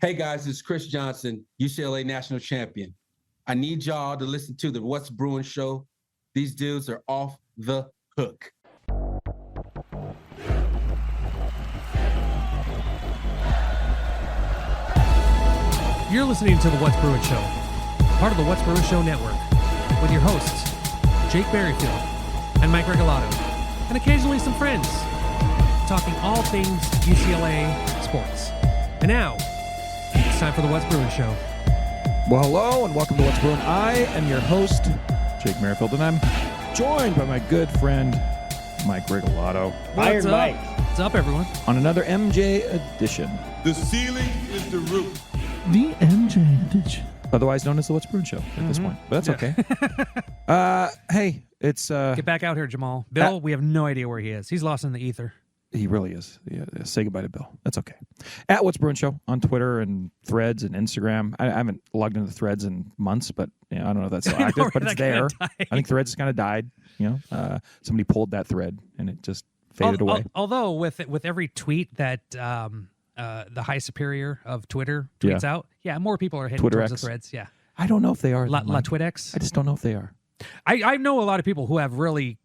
Hey guys, it's Kris Johnson, UCLA national champion. I need y'all to listen to the What's Bruin show. These dudes are off the hook. You're listening to the What's Bruin Show, part of the What's Bruin Show network, with your hosts, Jake Berryfield and Mike Regalado, and occasionally some friends, talking all things UCLA sports. And now, it's time for the What's Bruin Show. Well, hello, and welcome to What's Bruin. I am your host, Jake Merrifield, and I'm joined by my good friend, Mike Regalado. What's up? Mike. What's up, everyone? On another MJ edition. The ceiling is the roof. The MJ edition. Otherwise known as the What's Bruin Show at this point. But that's okay. Hey, it's... Get back out here, Jamal. Bill, we have no idea where he is. He's lost in the ether. He really is. Yeah, say goodbye to Bill. That's okay. At What's Bruin Show on Twitter and Threads and Instagram. I haven't logged into Threads in months, but I don't know if that's still active, but it's there. I think Threads kind of died. Somebody pulled that thread and it just faded away. Although with every tweet that the high superior of Twitter tweets out, more people are hitting Twitter towards X. the Threads. Yeah, I don't know if they are. La Twitex. I just don't know if they are. I know a lot of people who have really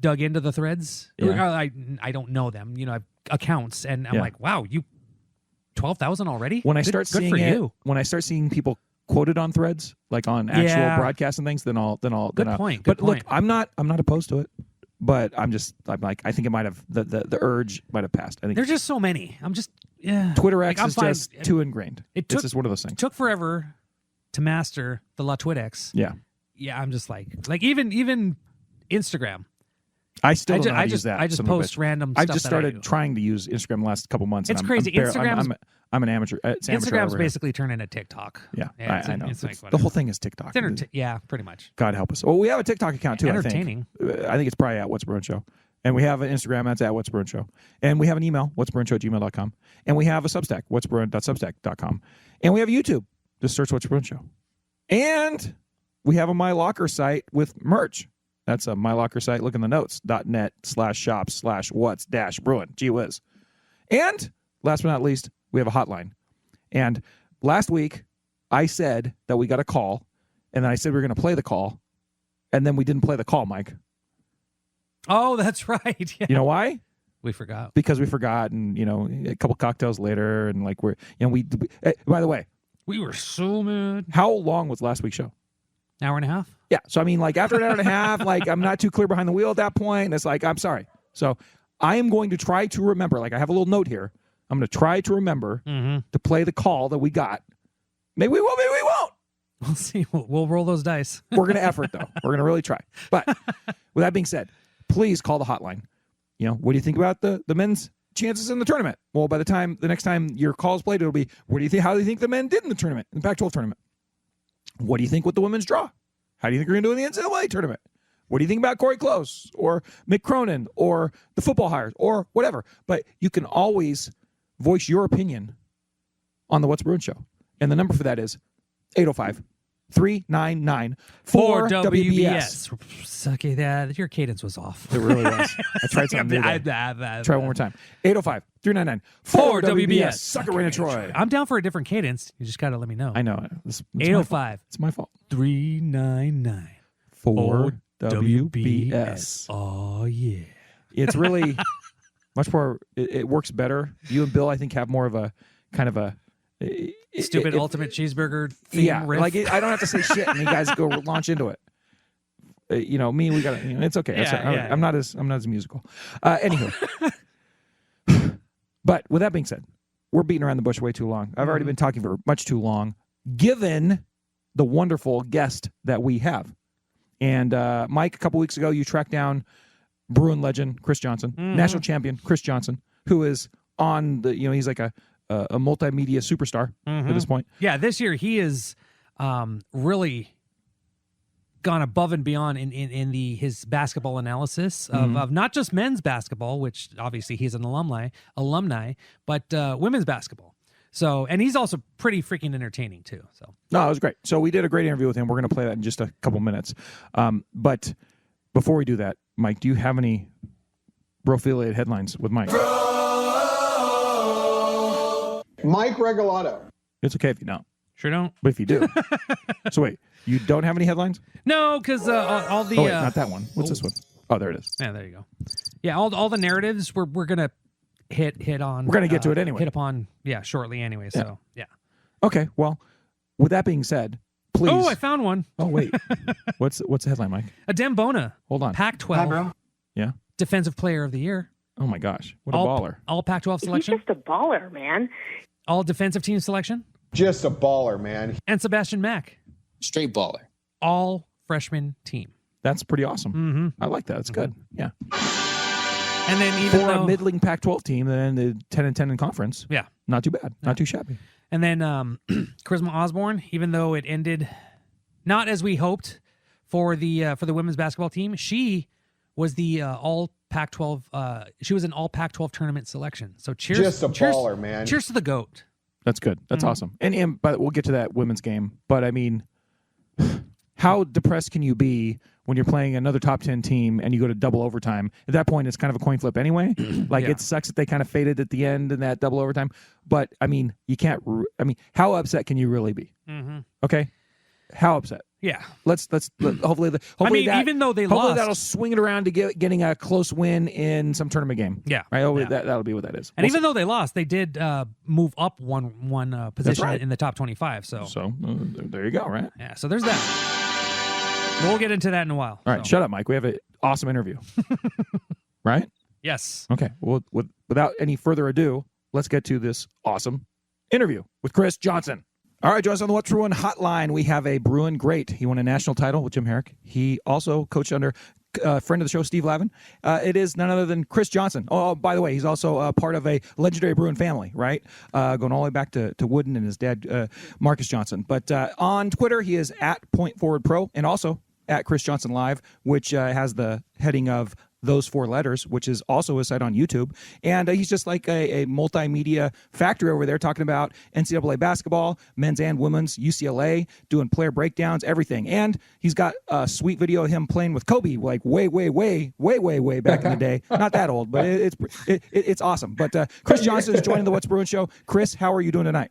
dug into the Threads. Yeah. I don't know them. I have accounts, and I'm like, wow, you 12,000 already. When I start good seeing for it, you. when I start seeing people quoted on Threads, like on actual broadcasts and things, then I'll. Good point. Look, I'm not opposed to it, but I'm like, I think it might have the urge might have passed. I think there's just so many. Twitter X is just too ingrained. It's just one of those things. It took forever to master the La Twitex. Yeah. I'm just like even Instagram. I still don't know how to use that. I just post random stuff. I've just started trying to use Instagram the last couple months. It's crazy. I'm an amateur. Instagram's basically turned into TikTok. Yeah, I know. Like the whole thing is TikTok. Pretty much. God help us. Well, we have a TikTok account too. Entertaining. I think it's probably at What's Bruin Show. And we have an Instagram, that's at What's Bruin Show. And we have an email, what'sbruinshow@gmail.com. And we have a Substack, what'sbruin.substack.com. And we have a YouTube. Just search What's Bruin Show. And we have a My Locker site with merch. That's a My Locker site. Look in the notes.net/shop/what's-bruin. Gee whiz. And last but not least, we have a hotline. And last week, I said that we got a call. And then I said we were going to play the call. And then we didn't play the call, Mike. Oh, that's right. Yeah. You know why? We forgot. Because we forgot, and a couple cocktails later, and like we. By the way, we were so mad. How long was last week's show? Hour and a half. Yeah. So I mean, like after an hour and a half, like I'm not too clear behind the wheel at that point. And it's like I'm sorry. So I am going to try to remember. Like I have a little note here. I'm going to try to remember to play the call that we got. Maybe we will. Maybe we won't. We'll see. We'll roll those dice. We're going to effort though. We're going to really try. But with that being said, please call the hotline. What do you think about the men's chances in the tournament? Well, by the next time your call is played, it'll be, how do you think the men did in the tournament, in the Pac-12 tournament? What do you think with the women's draw? How do you think we're going to do in the NCAA tournament? What do you think about Corey Close or Mick Cronin or the football hires or whatever? But you can always voice your opinion on the What's Bruin Show. And the number for that is 805-399-4WBS. Okay, your cadence was off. It really was. I tried something new. Try one more time. 805-399-4WBS. Sucker Raina Troy. I'm down for a different cadence. You just got to let me know. I know. 805. It's my fault. 399-4WBS. Oh, yeah. It's really much more, it works better. You and Bill, I think, have more of a kind of a stupid ultimate cheeseburger theme riff. Like I don't have to say shit and you guys go launch into it. Me, we got to, it's okay. I'm not as musical. Anywho. But with that being said, we're beating around the bush way too long. I've already been talking for much too long, given the wonderful guest that we have. And Mike, a couple weeks ago, you tracked down Bruin legend Kris Johnson, national champion Kris Johnson, who is on the, he's like a multimedia superstar at this point. Yeah, this year he is really gone above and beyond in his basketball analysis of not just men's basketball, which obviously he's an alumni, but women's basketball. So, and he's also pretty freaking entertaining too. So, no, it was great. So we did a great interview with him. We're going to play that in just a couple minutes. But before we do that, Mike, do you have any bro-affiliated headlines with Mike? Mike Regalado. It's okay if you don't. Sure don't. But if you do. So wait, you don't have any headlines? No, because all the... Oh, wait, not that one. What's this one? Oh, there it is. Yeah, there you go. Yeah, all the narratives we're going to hit on. We're going to get to it anyway. Hit upon, shortly anyway. So, yeah. Okay, well, with that being said, please... Oh, I found one. Oh, wait. What's the headline, Mike? Adem Bona. Hold on. Pac-12. Hi, bro. Yeah? Defensive Player of the Year. Oh, my gosh. What a baller. All Pac-12 selection. He's just a baller, man. All defensive team selection. Just a baller, man. And Sebastian Mack. Straight baller. All freshman team. That's pretty awesome. Mm-hmm. I like that. It's good. Yeah. And then even For a middling Pac-12 team that ended 10-10 in conference. Yeah. Not too bad. Not too shabby. And then Charisma Osborne, even though it ended not as we hoped for the women's basketball team, she was the all Pac-12. She was an all Pac-12 tournament selection. So cheers, Just a baller, man. Cheers to the GOAT. That's good. That's awesome. And but we'll get to that women's game. But I mean, how depressed can you be when you're playing another top 10 team and you go to double overtime? At that point, it's kind of a coin flip anyway. Like it sucks that they kind of faded at the end in that double overtime. But I mean, you can't. How upset can you really be? Mm-hmm. Okay, how upset? Yeah. Let's hopefully even though they hopefully lost, that'll swing it around to getting a close win in some tournament game. Yeah. Right. Yeah. That'll be what that is. And even though they lost, they did move up one position right. in the top 25. So there you go. Right. yeah. So there's that. We'll get into that in a while. All right. Shut up, Mike. We have an awesome interview. Right. Yes. Okay. Well, without any further ado, let's get to this awesome interview with Kris Johnson. All right, join us on the What's Bruin hotline. We have a Bruin great. He won a national title with Jim Herrick. He also coached under a friend of the show, Steve Lavin. It is none other than Kris Johnson. Oh, by the way, he's also part of a legendary Bruin family, right? Going all the way back to Wooden and his dad, Marcus Johnson. But on Twitter, he is at @PointForwardPro and also at Kris Johnson Live, which has the heading of ThoseFourLetters, which is also a site on YouTube. And he's just like a multimedia factory over there talking about NCAA basketball, men's and women's, UCLA, doing player breakdowns, everything. And he's got a sweet video of him playing with Kobe, like way back in the day. Not that old, but it's awesome. But Kris Johnson is joining the What's Bruin Show. Kris, how are you doing tonight?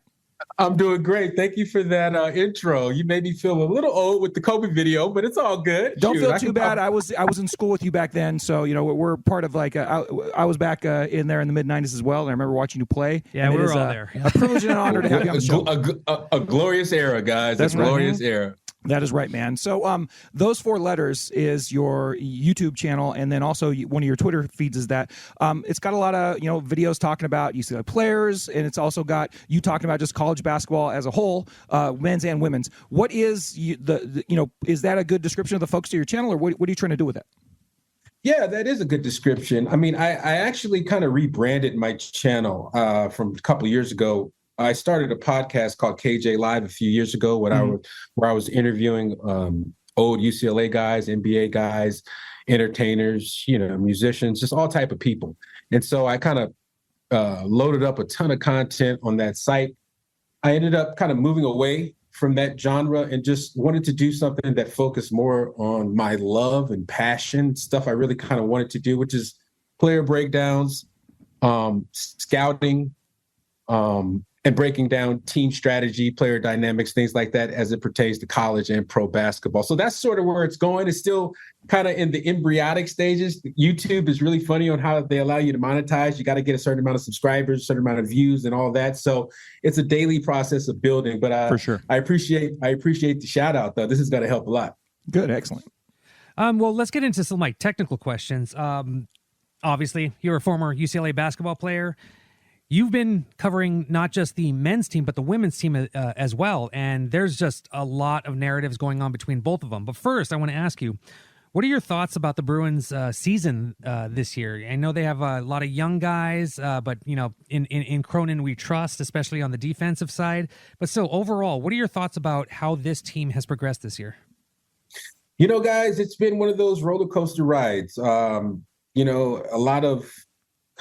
I'm doing great. Thank you for that intro. You made me feel a little old with the Kobe video, but it's all good. Don't feel too bad. I was in school with you back then, so we're part of like I was back in there in the mid '90s as well, and I remember watching you play. Yeah, we were all there. A privilege and an honor to have you on the show. A glorious era, guys. That's right, glorious era. That is right, man. So ThoseFourLetters is your YouTube channel, and then also one of your Twitter feeds is that. It's got a lot of videos talking about UCLA players, and it's also got you talking about just college basketball as a whole, men's and women's. What is is that a good description of the folks to your channel, or what are you trying to do with it? Yeah, that is a good description. I mean, I actually kind of rebranded my channel from a couple of years ago. I started a podcast called KJ Live a few years ago where I was interviewing old UCLA guys, NBA guys, entertainers, musicians, just all type of people. And so I kind of loaded up a ton of content on that site. I ended up kind of moving away from that genre and just wanted to do something that focused more on my love and passion, stuff I really kind of wanted to do, which is player breakdowns, scouting, and breaking down team strategy, player dynamics, things like that as it pertains to college and pro basketball. So that's sort of where it's going. It's still kind of in the embryonic stages. YouTube is really funny on how they allow you to monetize. You got to get a certain amount of subscribers, a certain amount of views and all that. So it's a daily process of building. But for sure, I appreciate the shout out, though. This is going to help a lot. Good. Excellent. Well, let's get into some technical questions. Obviously, you're a former UCLA basketball player. You've been covering not just the men's team, but the women's team as well. And there's just a lot of narratives going on between both of them. But first, I want to ask you, what are your thoughts about the Bruins season this year? I know they have a lot of young guys, but, in Cronin we trust, especially on the defensive side. But still, overall, what are your thoughts about how this team has progressed this year? Guys, it's been one of those roller coaster rides. A lot of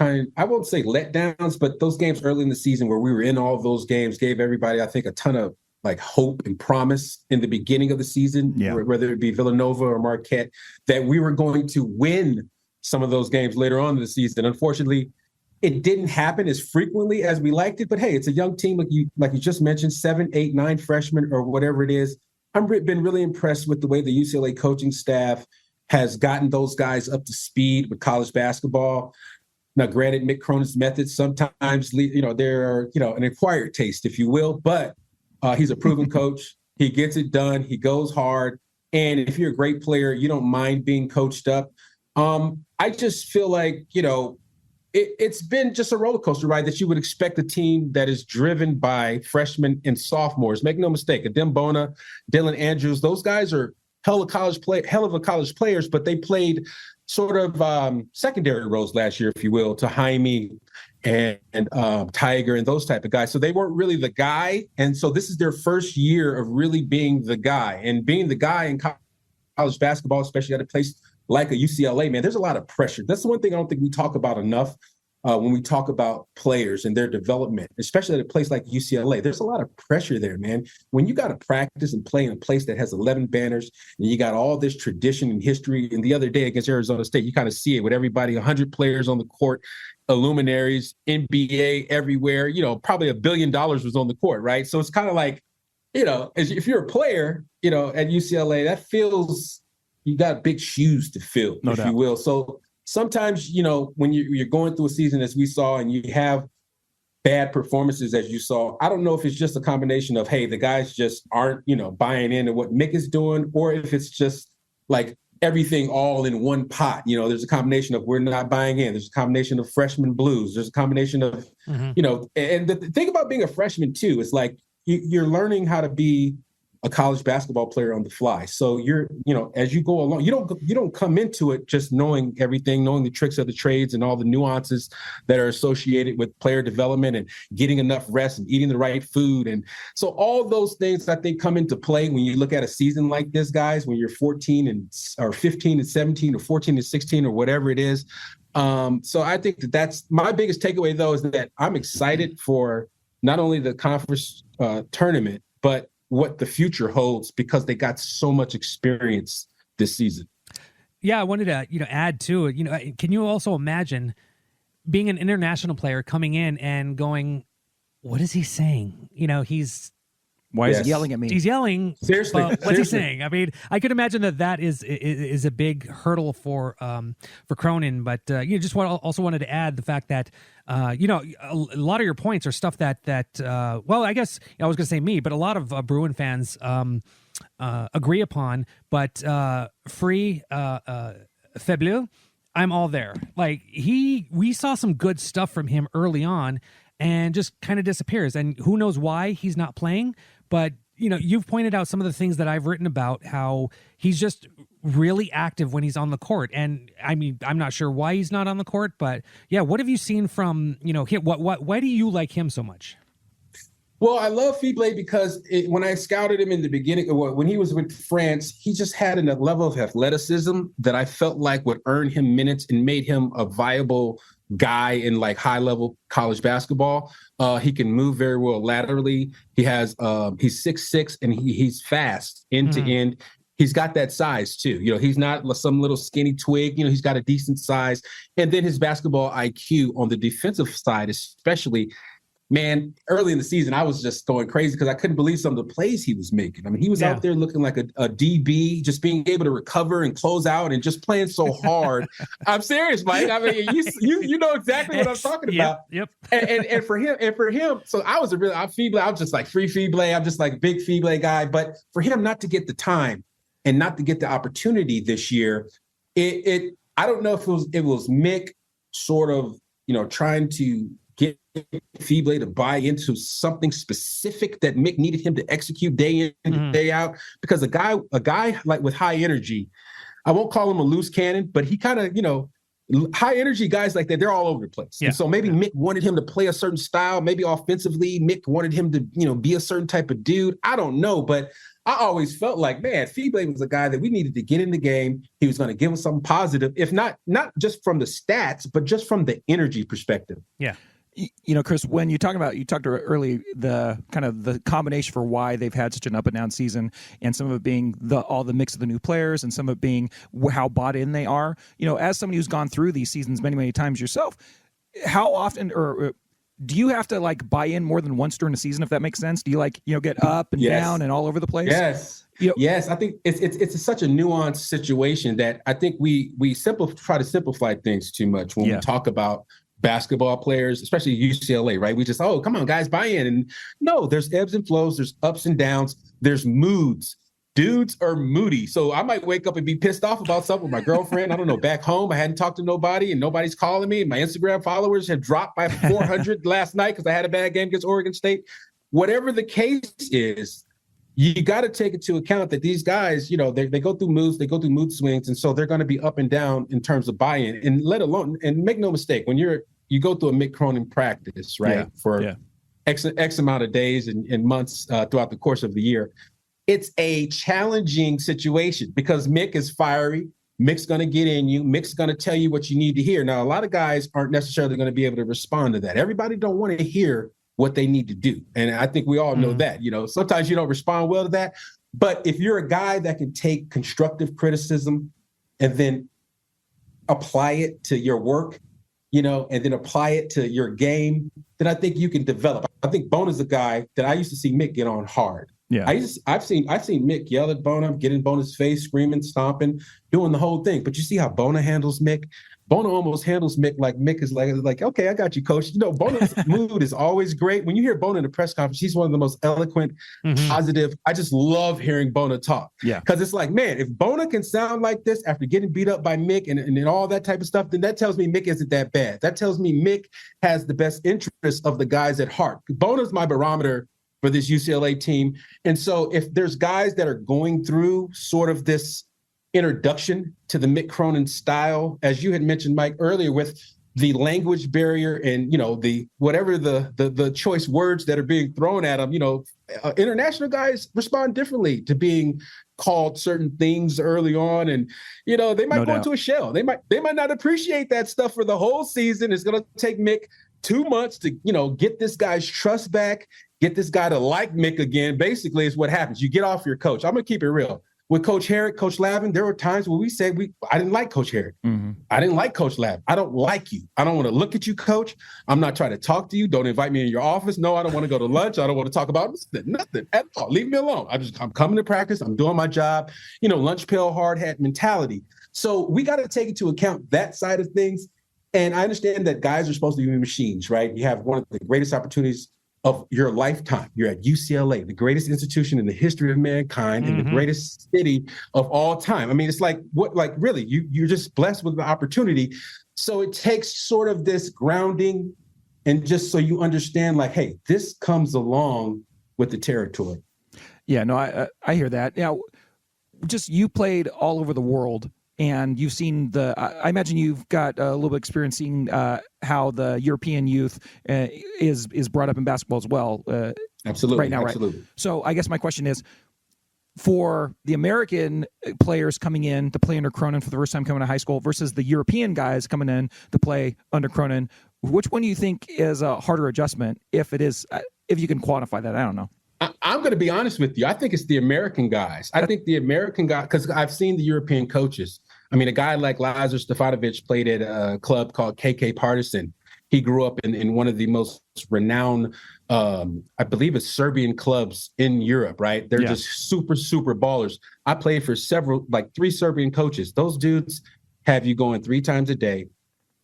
I won't say letdowns, but those games early in the season where we were in all of those games gave everybody, I think, a ton of hope and promise in the beginning of the season, whether it be Villanova or Marquette, that we were going to win some of those games later on in the season. Unfortunately, it didn't happen as frequently as we liked it. But hey, it's a young team, like you just mentioned, 7, 8, 9 freshmen or whatever it is. I've been really impressed with the way the UCLA coaching staff has gotten those guys up to speed with college basketball. Now, granted, Mick Cronin's methods sometimes, they're, an acquired taste, if you will, but he's a proven coach. He gets it done. He goes hard. And if you're a great player, you don't mind being coached up. I just feel like, it's been just a roller coaster ride that you would expect a team that is driven by freshmen and sophomores. Make no mistake, Adem Bona, Dylan Andrews, those guys are hell of a college players, but they played sort of secondary roles last year, if you will, to Jaime and Tiger and those type of guys. So they weren't really the guy. And so this is their first year of really being the guy. And being the guy in college basketball, especially at a place like a UCLA, man, there's a lot of pressure. That's the one thing I don't think we talk about enough when we talk about players and their development, especially at a place like UCLA. There's a lot of pressure there, man. When you got to practice and play in a place that has 11 banners and you got all this tradition and history, and the other day against Arizona State, you kind of see it with everybody, 100 players on the court, luminaries, NBA everywhere, probably $1 billion was on the court, right? So it's kind of like, if you're a player, at UCLA, that feels, you got big shoes to fill, if you will. So sometimes, when you're going through a season as we saw and you have bad performances as you saw, I don't know if it's just a combination of, hey, the guys just aren't, buying into what Mick is doing, or if it's just like everything all in one pot. There's a combination of we're not buying in. There's a combination of freshman blues. There's a combination of, and the thing about being a freshman too, is like you're learning how to be a college basketball player on the fly. So you're, as you go along, you don't come into it just knowing everything, knowing the tricks of the trades and all the nuances that are associated with player development and getting enough rest and eating the right food. And so all those things I think come into play when you look at a season like this, guys, when you're 15 or 17 or 14 and 16 or whatever it is. So I think that's my biggest takeaway, though, is that I'm excited for not only the conference tournament, but what the future holds, because they got so much experience this season. Yeah, I wanted to, add to it. Can you also imagine being an international player coming in and going, what is he saying? Why is he yelling at me? He's yelling. Seriously, what's he saying? I mean, I could imagine that is a big hurdle for Cronin. But also wanted to add the fact that a lot of your points are stuff that well, I guess I was going to say me, but a lot of Bruin fans agree upon. But Free Faibleux, I'm all there. Like we saw some good stuff from him early on, and just kind of disappears. And who knows why he's not playing. But, you've pointed out some of the things that I've written about, how he's just really active when he's on the court. And I mean, I'm not sure why he's not on the court, but yeah, what have you seen from, him? Why do you like him so much? Well, I love Faibleux because when I scouted him in the beginning, when he was with France, he just had a level of athleticism that I felt like would earn him minutes and made him a viable guy in like high level college basketball. He can move very well laterally. He has he's 6'6" and he's fast end to end. He's got that size too. He's not some little skinny twig. He's got a decent size. And then his basketball IQ on the defensive side, especially. Man, early in the season, I was just going crazy because I couldn't believe some of the plays he was making. I mean, he was out there looking like a DB, just being able to recover and close out and just playing so hard. I'm serious, Mike. I mean, you know exactly what I'm talking about. Yep. And for him, so I'm Faibleux. I'm just like free Faibleux. I'm just like big Faibleux guy. But for him not to get the time and not to get the opportunity this year, I don't know if it was Mick sort of trying to get Faibleux to buy into something specific that Mick needed him to execute day in and day out. Because a guy like with high energy, I won't call him a loose cannon, but he kind of, high energy guys like that, they're all over the place. Yeah. And so maybe Mick wanted him to play a certain style. Maybe offensively, Mick wanted him to, be a certain type of dude. I don't know, but I always felt like, man, Faibleux was a guy that we needed to get in the game. He was going to give us something positive, if not just from the stats, but just from the energy perspective. Yeah. Kris, when you talked early, the kind of the combination for why they've had such an up and down season, and some of it being all the mix of the new players, and some of it being how bought in they are. As somebody who's gone through these seasons many, many times yourself, how often or do you have to like buy in more than once during the season, if that makes sense? Do you like, get up and down and all over the place? Yes. Yes. I think it's such a nuanced situation that I think we try to simplify things too much when we talk about basketball players, especially UCLA, right? We just, oh, come on, guys, buy in. And no, there's ebbs and flows, there's ups and downs, there's moods. Dudes are moody. So I might wake up and be pissed off about something with my girlfriend. I don't know, back home, I hadn't talked to nobody and nobody's calling me. My Instagram followers have dropped by 400 last night because I had a bad game against Oregon State. Whatever the case is, you got to take into account that these guys, they go through moods, they go through mood swings. And so they're going to be up and down in terms of buy-in, and let alone, and make no mistake, when you go through a Mick Cronin practice, right? For X amount of days and months throughout the course of the year, it's a challenging situation because Mick is fiery. Mick's going to get in you. Mick's going to tell you what you need to hear. Now, a lot of guys aren't necessarily going to be able to respond to that. Everybody don't want to hear what they need to do. And I think we all know that, sometimes you don't respond well to that. But if you're a guy that can take constructive criticism and then apply it to your work, and then apply it to your game, then I think you can develop. I think Bona's a guy that I used to see Mick get on hard. Yeah, I've seen Mick yell at Bona, get in Bona's face, screaming, stomping, doing the whole thing. But you see how Bona handles Mick? Bona almost handles Mick like Mick is like, okay, I got you, coach. Bona's mood is always great. When you hear Bona in a press conference, she's one of the most eloquent, positive. I just love hearing Bona talk. Yeah. Because it's like, man, if Bona can sound like this after getting beat up by Mick and all that type of stuff, then that tells me Mick isn't that bad. That tells me Mick has the best interest of the guys at heart. Bona's my barometer for this UCLA team. And so if there's guys that are going through sort of this introduction to the Mick Cronin style, as you had mentioned, Mike, earlier, with the language barrier and, the whatever the choice words that are being thrown at them, international guys respond differently to being called certain things early on. And, they might go into a shell. They might not appreciate that stuff for the whole season. It's going to take Mick 2 months to, get this guy's trust back, get this guy to like Mick again. Basically, is what happens. You get off your coach. I'm going to keep it real. With Coach Herrick, Coach Lavin, there were times where we said I didn't like Coach Herrick. I didn't like Coach Lavin. I don't like you. I don't want to look at you, Coach. I'm not trying to talk to you. Don't invite me in your office. No, I don't want to go to lunch. I don't want to talk about nothing at all. Leave me alone. I'm coming to practice. I'm doing my job. Lunch pail, hard hat mentality. So we got to take into account that side of things. And I understand that guys are supposed to be machines, right? You have one of the greatest opportunities of your lifetime. You're at UCLA, the greatest institution in the history of mankind, and the greatest city of all time. I mean, it's really, you're just blessed with the opportunity. So it takes sort of this grounding, and just so you understand, like, hey, this comes along with the territory. Yeah, no, I hear that. Now, just you played all over the world. And you've seen I imagine you've got a little bit of experience seeing how the European youth is brought up in basketball as well. Absolutely. Right now, absolutely. Right? So I guess my question is, for the American players coming in to play under Cronin for the first time coming to high school versus the European guys coming in to play under Cronin, which one do you think is a harder adjustment, if it is, if you can quantify that? I don't know. I'm going to be honest with you. I think it's the American guys. I think the American guys, because I've seen the European coaches. I mean, a guy like Lazar Stefanovic played at a club called KK Partisan. He grew up in one of the most renowned, I believe it's Serbian clubs in Europe, right? They're just super, super ballers. I played for 3 Serbian coaches. Those dudes have you going 3 times a day.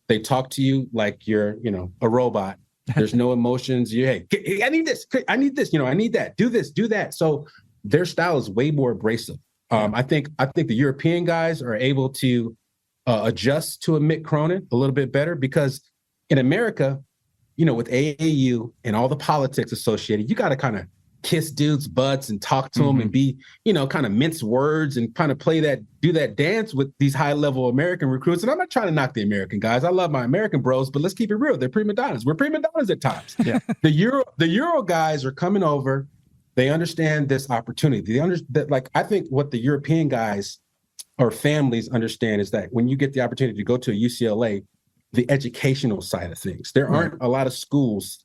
They talk to you like you're, a robot. There's no emotions. Hey, I need this. I need this. I need that. Do this. Do that. So their style is way more abrasive. I think the European guys are able to adjust to a Mick Cronin a little bit better, because in America, with AAU and all the politics associated, you got to kind of kiss dudes' butts and talk to them and be, kind of mince words and kind of do that dance with these high-level American recruits. And I'm not trying to knock the American guys. I love my American bros, but let's keep it real. They're prima donnas. We're prima donnas at times. Yeah. The Euro guys are coming over. They understand this opportunity. I think what the European guys or families understand is that when you get the opportunity to go to a UCLA, the educational side of things, there aren't a lot of schools,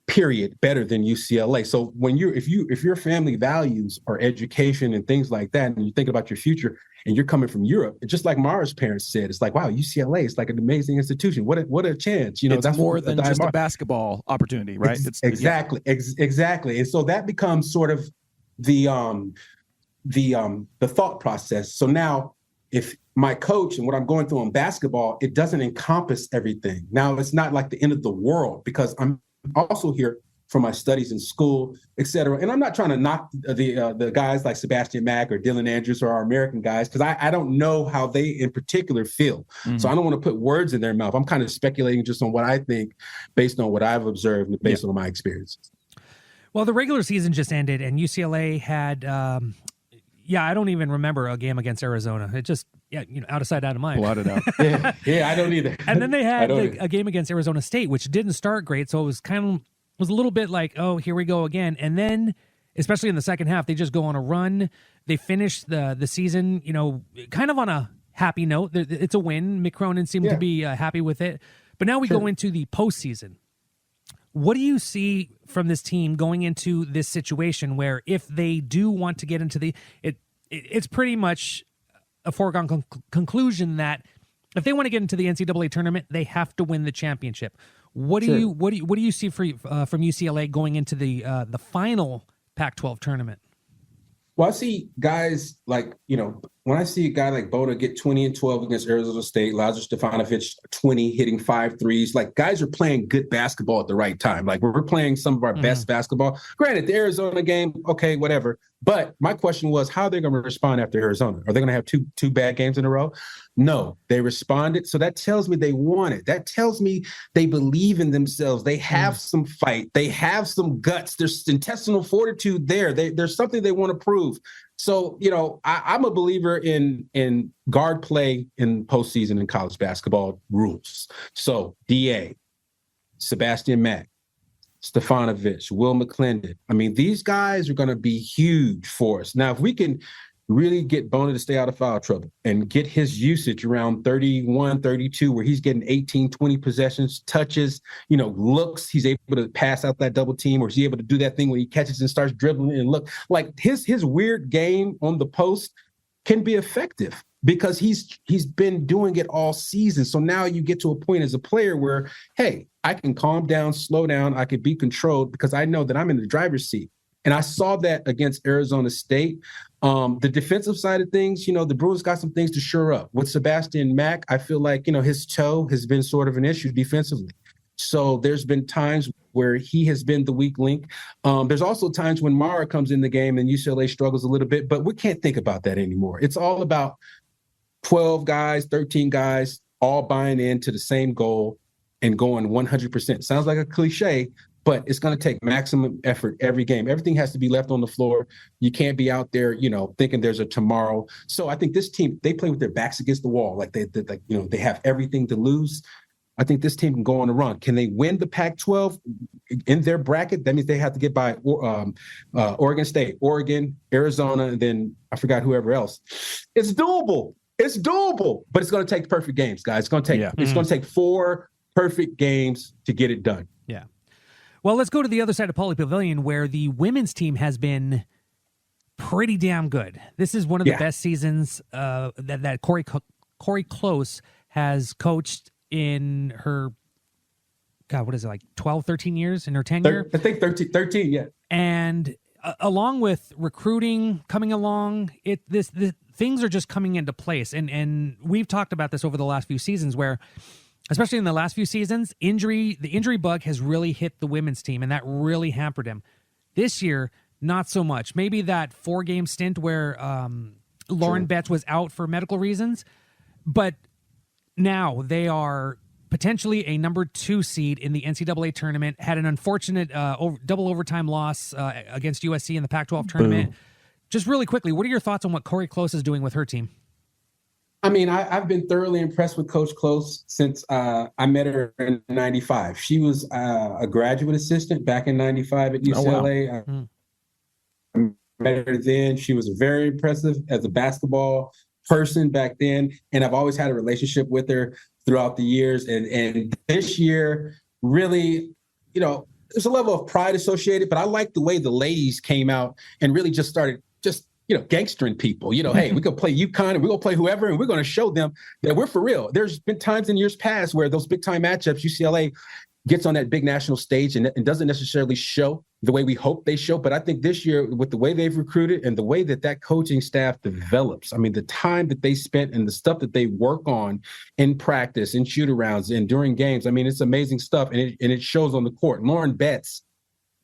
period, better than UCLA. So when if your family values are education and things like that, and you think about your future, and you're coming from Europe, just like Mara's parents said, it's like, wow, UCLA is like an amazing institution. What a chance. You know, It's that's more than just a basketball opportunity, right? Exactly. And so that becomes sort of the thought process. So now if my coach and what I'm going through in basketball, it doesn't encompass everything. Now it's not like the end of the world because I'm also here for my studies in school, et cetera. And I'm not trying to knock the guys like Sebastian Mack or Dylan Andrews or our American guys, because I don't know how they in particular feel. Mm-hmm. So I don't want to put words in their mouth. I'm kind of speculating just on what I think based on what I've observed and based on my experiences. Well, the regular season just ended and UCLA had, I don't even remember a game against Arizona. It just, out of sight, out of mind. Blotted out. Yeah, I don't either. And then they had a game against Arizona State, which didn't start great. So it was was a little bit like, oh, here we go again. And then, especially in the second half, they just go on a run. They finish the season, kind of on a happy note. It's a win. Mick Cronin seemed to be happy with it. But now we go into the postseason. What do you see from this team going into this situation where if they do want to get into it's pretty much a foregone conclusion that if they want to get into the NCAA tournament, they have to win the championship. What do you see from UCLA going into the final Pac-12 tournament? Well, I see guys like, when I see a guy like Boda get 20 and 12 against Arizona State, Lazar Stefanovic 20, hitting 5 threes, like guys are playing good basketball at the right time. Like we're playing some of our best basketball. Granted, the Arizona game, okay, whatever. But my question was, how are they going to respond after Arizona? Are they going to have two bad games in a row? No, they responded. So that tells me they want it. That tells me they believe in themselves. They have some fight. They have some guts. There's intestinal fortitude there. There's something they want to prove. So, I'm a believer in guard play in postseason in college basketball rules. So DA, Sebastian Mack, Stefanovic, Will McClendon. I mean, these guys are going to be huge for us. Now, if we can really get Bona to stay out of foul trouble and get his usage around 31, 32, where he's getting 18, 20 possessions, touches, looks, he's able to pass out that double team, or is he able to do that thing when he catches and starts dribbling and look like his weird game on the post can be effective because he's been doing it all season. So now you get to a point as a player where, hey, I can calm down, slow down, I can be controlled because I know that I'm in the driver's seat. And I saw that against Arizona State. The defensive side of things, the Bruins got some things to shore up. With Sebastian Mack, I feel like, his toe has been sort of an issue defensively. So there's been times where he has been the weak link. There's also times when Mara comes in the game and UCLA struggles a little bit, but we can't think about that anymore. It's all about 12 guys, 13 guys, all buying into the same goal and going 100%. Sounds like a cliche, but it's going to take maximum effort every game. Everything has to be left on the floor. You can't be out there, thinking there's a tomorrow. So I think this team, they play with their backs against the wall. Like they have everything to lose. I think this team can go on a run. Can they win the Pac-12 in their bracket? That means they have to get by Oregon State, Oregon, Arizona, and then I forgot whoever else. It's doable. It's doable, but it's going to take perfect games, guys. It's going to take 4 perfect games to get it done. Yeah. Well, let's go to the other side of Pauley Pavilion where the women's team has been pretty damn good. This is one of the best seasons that Corey Close has coached in her, God, what is it, like 12, 13 years in her tenure? I think 13, yeah. And along with recruiting coming along, the things are just coming into place. And we've talked about this over the last few seasons where, especially in the last few seasons, the injury bug has really hit the women's team, and that really hampered him. This year, not so much. Maybe that 4-game stint where Lauren Betts was out for medical reasons, but now they are potentially a number 2 seed in the NCAA tournament, had an unfortunate double overtime loss against USC in the Pac-12 tournament. Boom. Just really quickly, what are your thoughts on what Corey Close is doing with her team? I mean, I've been thoroughly impressed with Coach Close since I met her in 95. She was a graduate assistant back in 95 at UCLA. Oh, wow. I met her then. She was very impressive as a basketball person back then, and I've always had a relationship with her throughout the years. And this year, really, there's a level of pride associated, but I like the way the ladies came out and really just started gangstering people. Hey, we could play UConn and we're going to play whoever, and we're going to show them that we're for real. There's been times in years past where those big time matchups, UCLA gets on that big national stage and doesn't necessarily show the way we hope they show. But I think this year, with the way they've recruited and the way that coaching staff develops, I mean, the time that they spent and the stuff that they work on in practice, in shoot-arounds, and during games, I mean, it's amazing stuff, and it shows on the court. Lauren Betts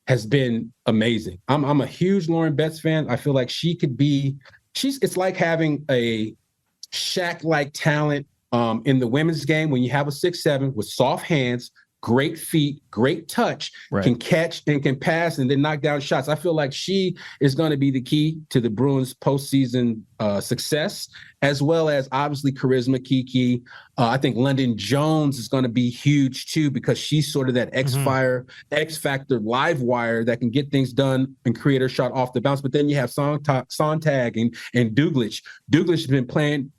has been amazing. I'm a huge Lauren Betts fan. I feel like she could be – it's like having a Shaq-like talent in the women's game when you have a 6'7" with soft hands, great feet, great touch, right, can catch and can pass and then knock down shots. I feel like she is going to be the key to the Bruins' postseason success, as well as obviously charisma, Kiki. I think London Jones is going to be huge too, because she's sort of that X factor live wire that can get things done and create her shot off the bounce. But then you have Sontag and Douglas. Douglas has been playing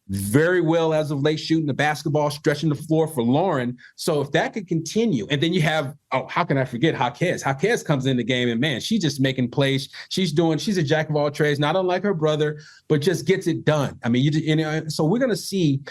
very well as of late, shooting the basketball, stretching the floor for Lauren. So if that could continue, and then you have, how can I forget Jaquez? Jaquez comes in the game, and man, she's just making plays. She's a jack of all trades, not unlike her brother, but just gets it done. I mean, so we're going to see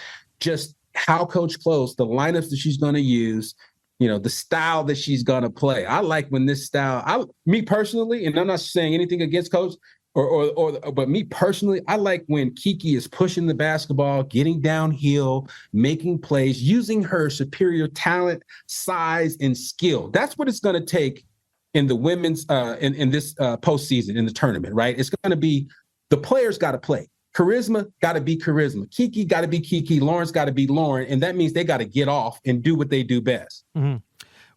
just how Coach Close, the lineups that she's going to use, the style that she's going to play. I like when this style, me personally, and I'm not saying anything against Coach, but me personally, I like when Kiki is pushing the basketball, getting downhill, making plays, using her superior talent, size, and skill. That's what it's going to take in the women's in this postseason, in the tournament, right? It's going to be the players got to play. Charisma got to be charisma. Kiki got to be Kiki. Lauren's got to be Lauren, and that means they got to get off and do what they do best. Mm-hmm.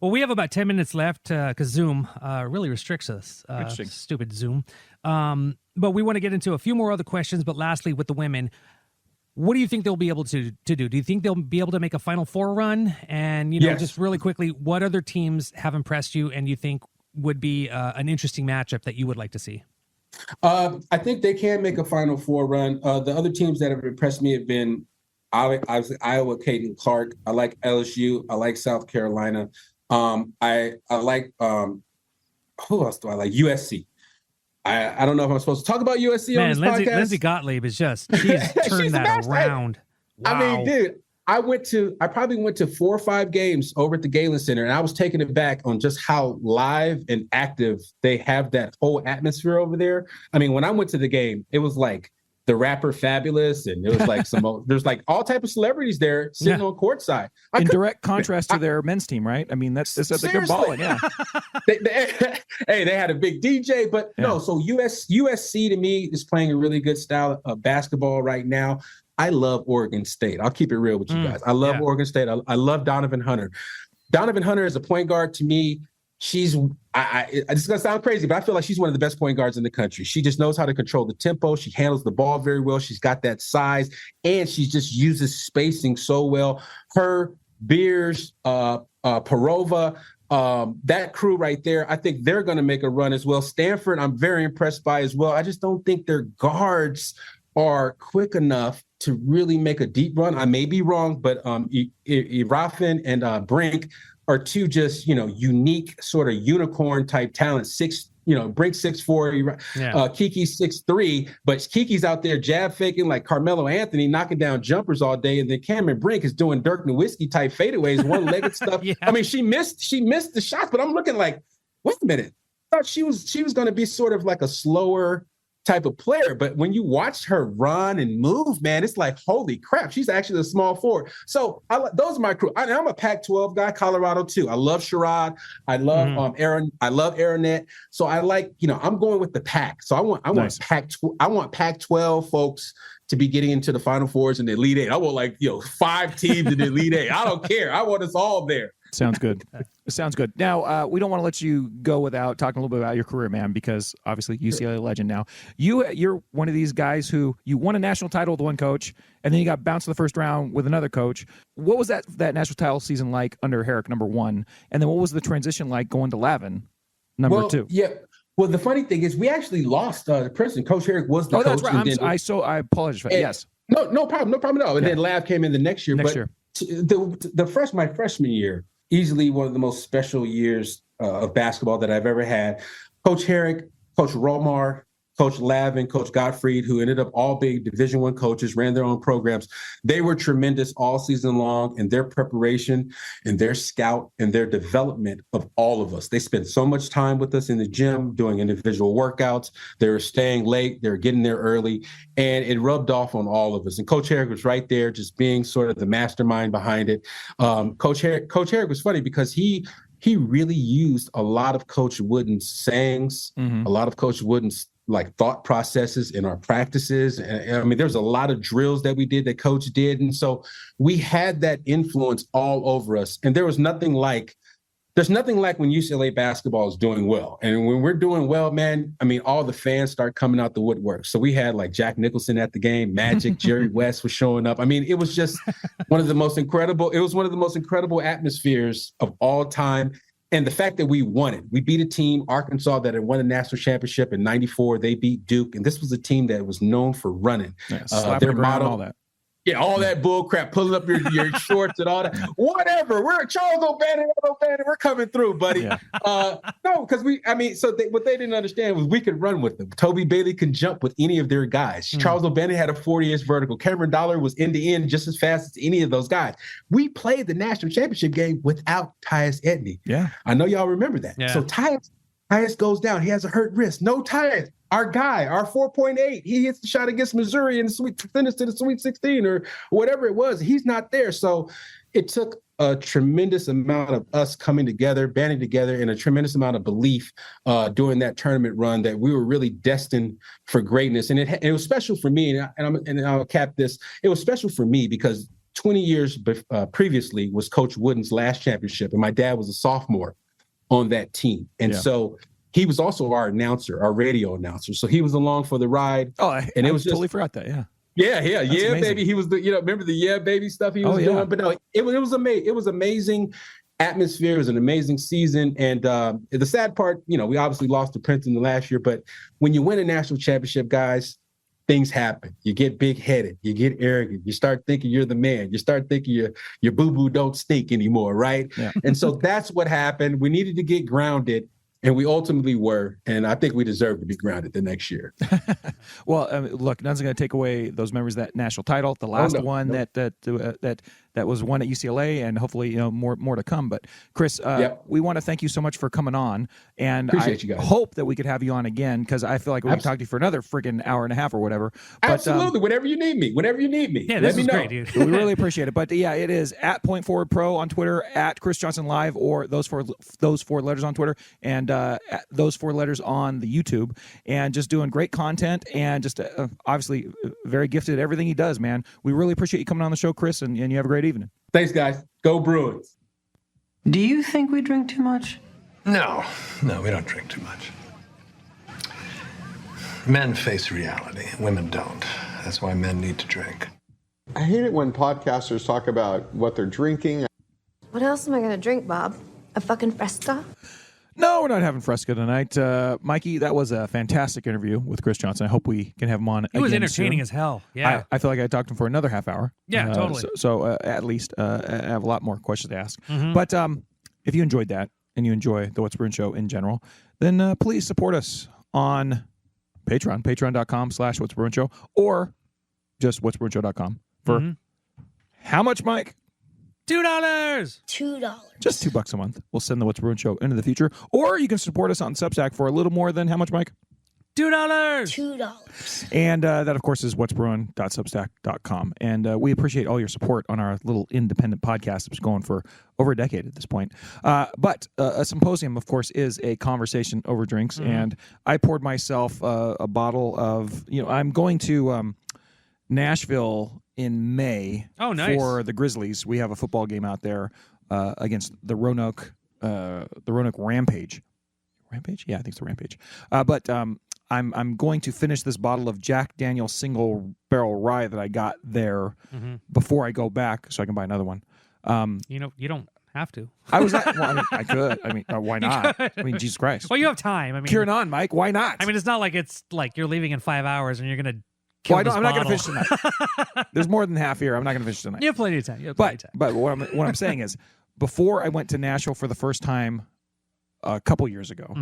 Well, we have about 10 minutes left because Zoom really restricts us. Stupid Zoom. But we want to get into a few more other questions. But lastly, with the women, what do you think they'll be able to do? Do you think they'll be able to make a Final Four run? And, yes, just really quickly, what other teams have impressed you and you think would be an interesting matchup that you would like to see? I think they can make a Final Four run. The other teams that have impressed me have been Iowa, Caden Clark. I like LSU. I like South Carolina. I like who else do I like? USC. I don't know if I'm supposed to talk about USC on this podcast. Lindsay Gottlieb is she's turned that around. Wow. I mean, dude, I probably went to 4 or 5 games over at the Galen Center, and I was taken aback on just how live and active they have that whole atmosphere over there. I mean, when I went to the game, it was like the rapper Fabulous, and it was like there's like all type of celebrities there sitting on courtside. In direct contrast to their men's team, right? I mean, that's they're balling, yeah. They had a big DJ, but no. So USC to me is playing a really good style of basketball right now. I love Oregon State. I'll keep it real with you guys. I love Oregon State. I love Donovan Hunter. Donovan Hunter is a point guard to me. She's it's gonna sound crazy, but I feel like she's one of the best point guards in the country. She just knows how to control the tempo. She handles the ball very well. She's got that size, and she just uses spacing so well. Her, Beers, Parova, that crew right there, I think they're going to make a run as well. Stanford, I'm very impressed by as well. I just don't think their guards are quick enough to really make a deep run. I may be wrong, but Irafin and Brink are two just, unique sort of unicorn type talents. Brink 6'4", Kiki 6'3", but Kiki's out there jab faking like Carmelo Anthony, knocking down jumpers all day, and then Cameron Brink is doing Dirk Nowitzki type fadeaways, one-legged stuff. Yeah. I mean, she missed the shots, but I'm looking like, wait a minute, I thought she was going to be sort of like a slower type of player, but when you watch her run and move, man, it's like, holy crap, she's actually a small forward. So those are my crew. I'm a Pac-12 guy, Colorado too. I love Sherrod. I love Aaron. I love Aaronette. So I like, I'm going with the Pac. So I want Pac-12 folks to be getting into the Final Fours and the Elite Eight. I want 5 teams in the Elite Eight. I don't care. I want us all there. Sounds good. Sounds good. Now, we don't want to let you go without talking a little bit about your career, man, because obviously UCLA legend now. You're one of these guys who you won a national title with one coach, and then you got bounced in the first round with another coach. What was that national title season like under Herrick, number 1? And then what was the transition like going to Lavin, number 2? Yeah. Well, the funny thing is we actually lost the president. Coach Herrick was the coach. Oh, that's right. I apologize for that. Yes. No problem at all. And then Lav came in the next year. My freshman year, easily one of the most special years of basketball that I've ever had. Coach Herrick, Coach Romar, Coach Lavin, Coach Gottfried, who ended up all being Division I coaches, ran their own programs. They were tremendous all season long in their preparation and their scout and their development of all of us. They spent so much time with us in the gym doing individual workouts. They were staying late. They were getting there early, and it rubbed off on all of us. And Coach Herrick was right there, just being sort of the mastermind behind it. Coach Herrick was funny because he really used a lot of Coach Wooden's sayings, a lot of Coach Wooden's like thought processes in our practices. And I mean, there's a lot of drills that we did that Coach did. And so we had that influence all over us. And there's nothing like when UCLA basketball is doing well. And when we're doing well, man, I mean, all the fans start coming out the woodwork. So we had like Jack Nicholson at the game, Magic, Jerry West was showing up. I mean, it was just one of the most incredible atmospheres of all time. And the fact that we won it, we beat a team, Arkansas, that had won a national championship in '94. They beat Duke, and this was a team that was known for running. Their motto, all that. Yeah, all that bull crap, pulling up your shorts and all that. Whatever. We're Charles O'Bannon, we're coming through, buddy. Yeah. No, because what they didn't understand was we could run with them. Toby Bailey can jump with any of their guys. Charles O'Bannon had a 40-inch vertical. Cameron Dollar was end-to-end just as fast as any of those guys. We played the national championship game without Tyus Edney. Yeah. I know y'all remember that. Yeah. So Tyus goes down. He has a hurt wrist. No Tyus. Our guy, our 4.8, he hits the shot against Missouri in the finish to the Sweet 16 or whatever it was. He's not there. So it took a tremendous amount of us coming together, banding together, and a tremendous amount of belief during that tournament run that we were really destined for greatness. And it was special for me, and I'll cap this. It was special for me because 20 years previously was Coach Wooden's last championship, and my dad was a sophomore on that team. And so he was also our announcer, our radio announcer. So he was along for the ride. Oh, I totally forgot that. Yeah. Yeah, baby. He was remember the yeah, baby stuff he was doing? But no, it was amazing. It was amazing atmosphere. It was an amazing season. And the sad part, we obviously lost to Princeton the last year, but when you win a national championship, guys, things happen. You get big-headed. You get arrogant. You start thinking you're the man. You start thinking your boo-boo don't stink anymore, right? Yeah. And so that's what happened. We needed to get grounded. And we ultimately were, and I think we deserve to be grounded the next year. Well, look, nothing's going to take away those memories of that national title, the last one that was won at UCLA, and hopefully more to come. But Kris, we want to thank you so much for coming on, and appreciate you guys. Hope that we could have you on again because I feel like we can talk to you for another freaking hour and a half or whatever. But, absolutely, whenever you need me. Yeah, this is great, dude. We really appreciate it. But yeah, it is at Point Forward Pro on Twitter, at Kris Johnson Live, or those four letters on Twitter, and at those four letters on the YouTube, and just doing great content and just obviously very gifted at everything he does, man. We really appreciate you coming on the show, Kris, and you have a great evening. Thanks, guys. Go Bruins. Do you think we drink too much? No, we don't drink too much. Men face reality, women don't. That's why men need to drink. I hate it when podcasters talk about what they're drinking. What else am I going to drink, Bob? A fucking Fresca? No, we're not having Fresca tonight. Mikey, that was a fantastic interview with Kris Johnson. I hope we can have him on again. He was entertaining soon. as hell. Yeah. I feel like I talked to him for another half hour. Yeah, totally. So at least I have a lot more questions to ask. Mm-hmm. But if you enjoyed that and you enjoy the What's Bruin Show in general, then please support us on Patreon, patreon.com/What's Bruin Show, or just what'sbruinshow.com for how much, Mike? $2. Just $2 a month. We'll send the What's Bruin Show into the future. Or you can support us on Substack for a little more than how much, Mike? $2. And that, of course, is what'sbruin.substack.com. And we appreciate all your support on our little independent podcast that's going for over a decade at this point. But a symposium, of course, is a conversation over drinks. Mm-hmm. And I poured myself a bottle of, I'm going to Nashville in May for the Grizzlies. We have a football game out there against the Roanoke Rampage. Rampage? Yeah, I think it's the Rampage. But I'm going to finish this bottle of Jack Daniel's single barrel rye that I got there before I go back, so I can buy another one. You don't have to. I could. Why not? I mean, Jesus Christ. Well, you have time. I mean, Kieran on, Mike. Why not? I mean, it's not like it's like you're leaving in 5 hours and you're gonna. I'm not going to finish tonight. There's more than half here. I'm not going to finish tonight. You have plenty of time. But what I'm saying is, before I went to Nashville for the first time a couple years ago,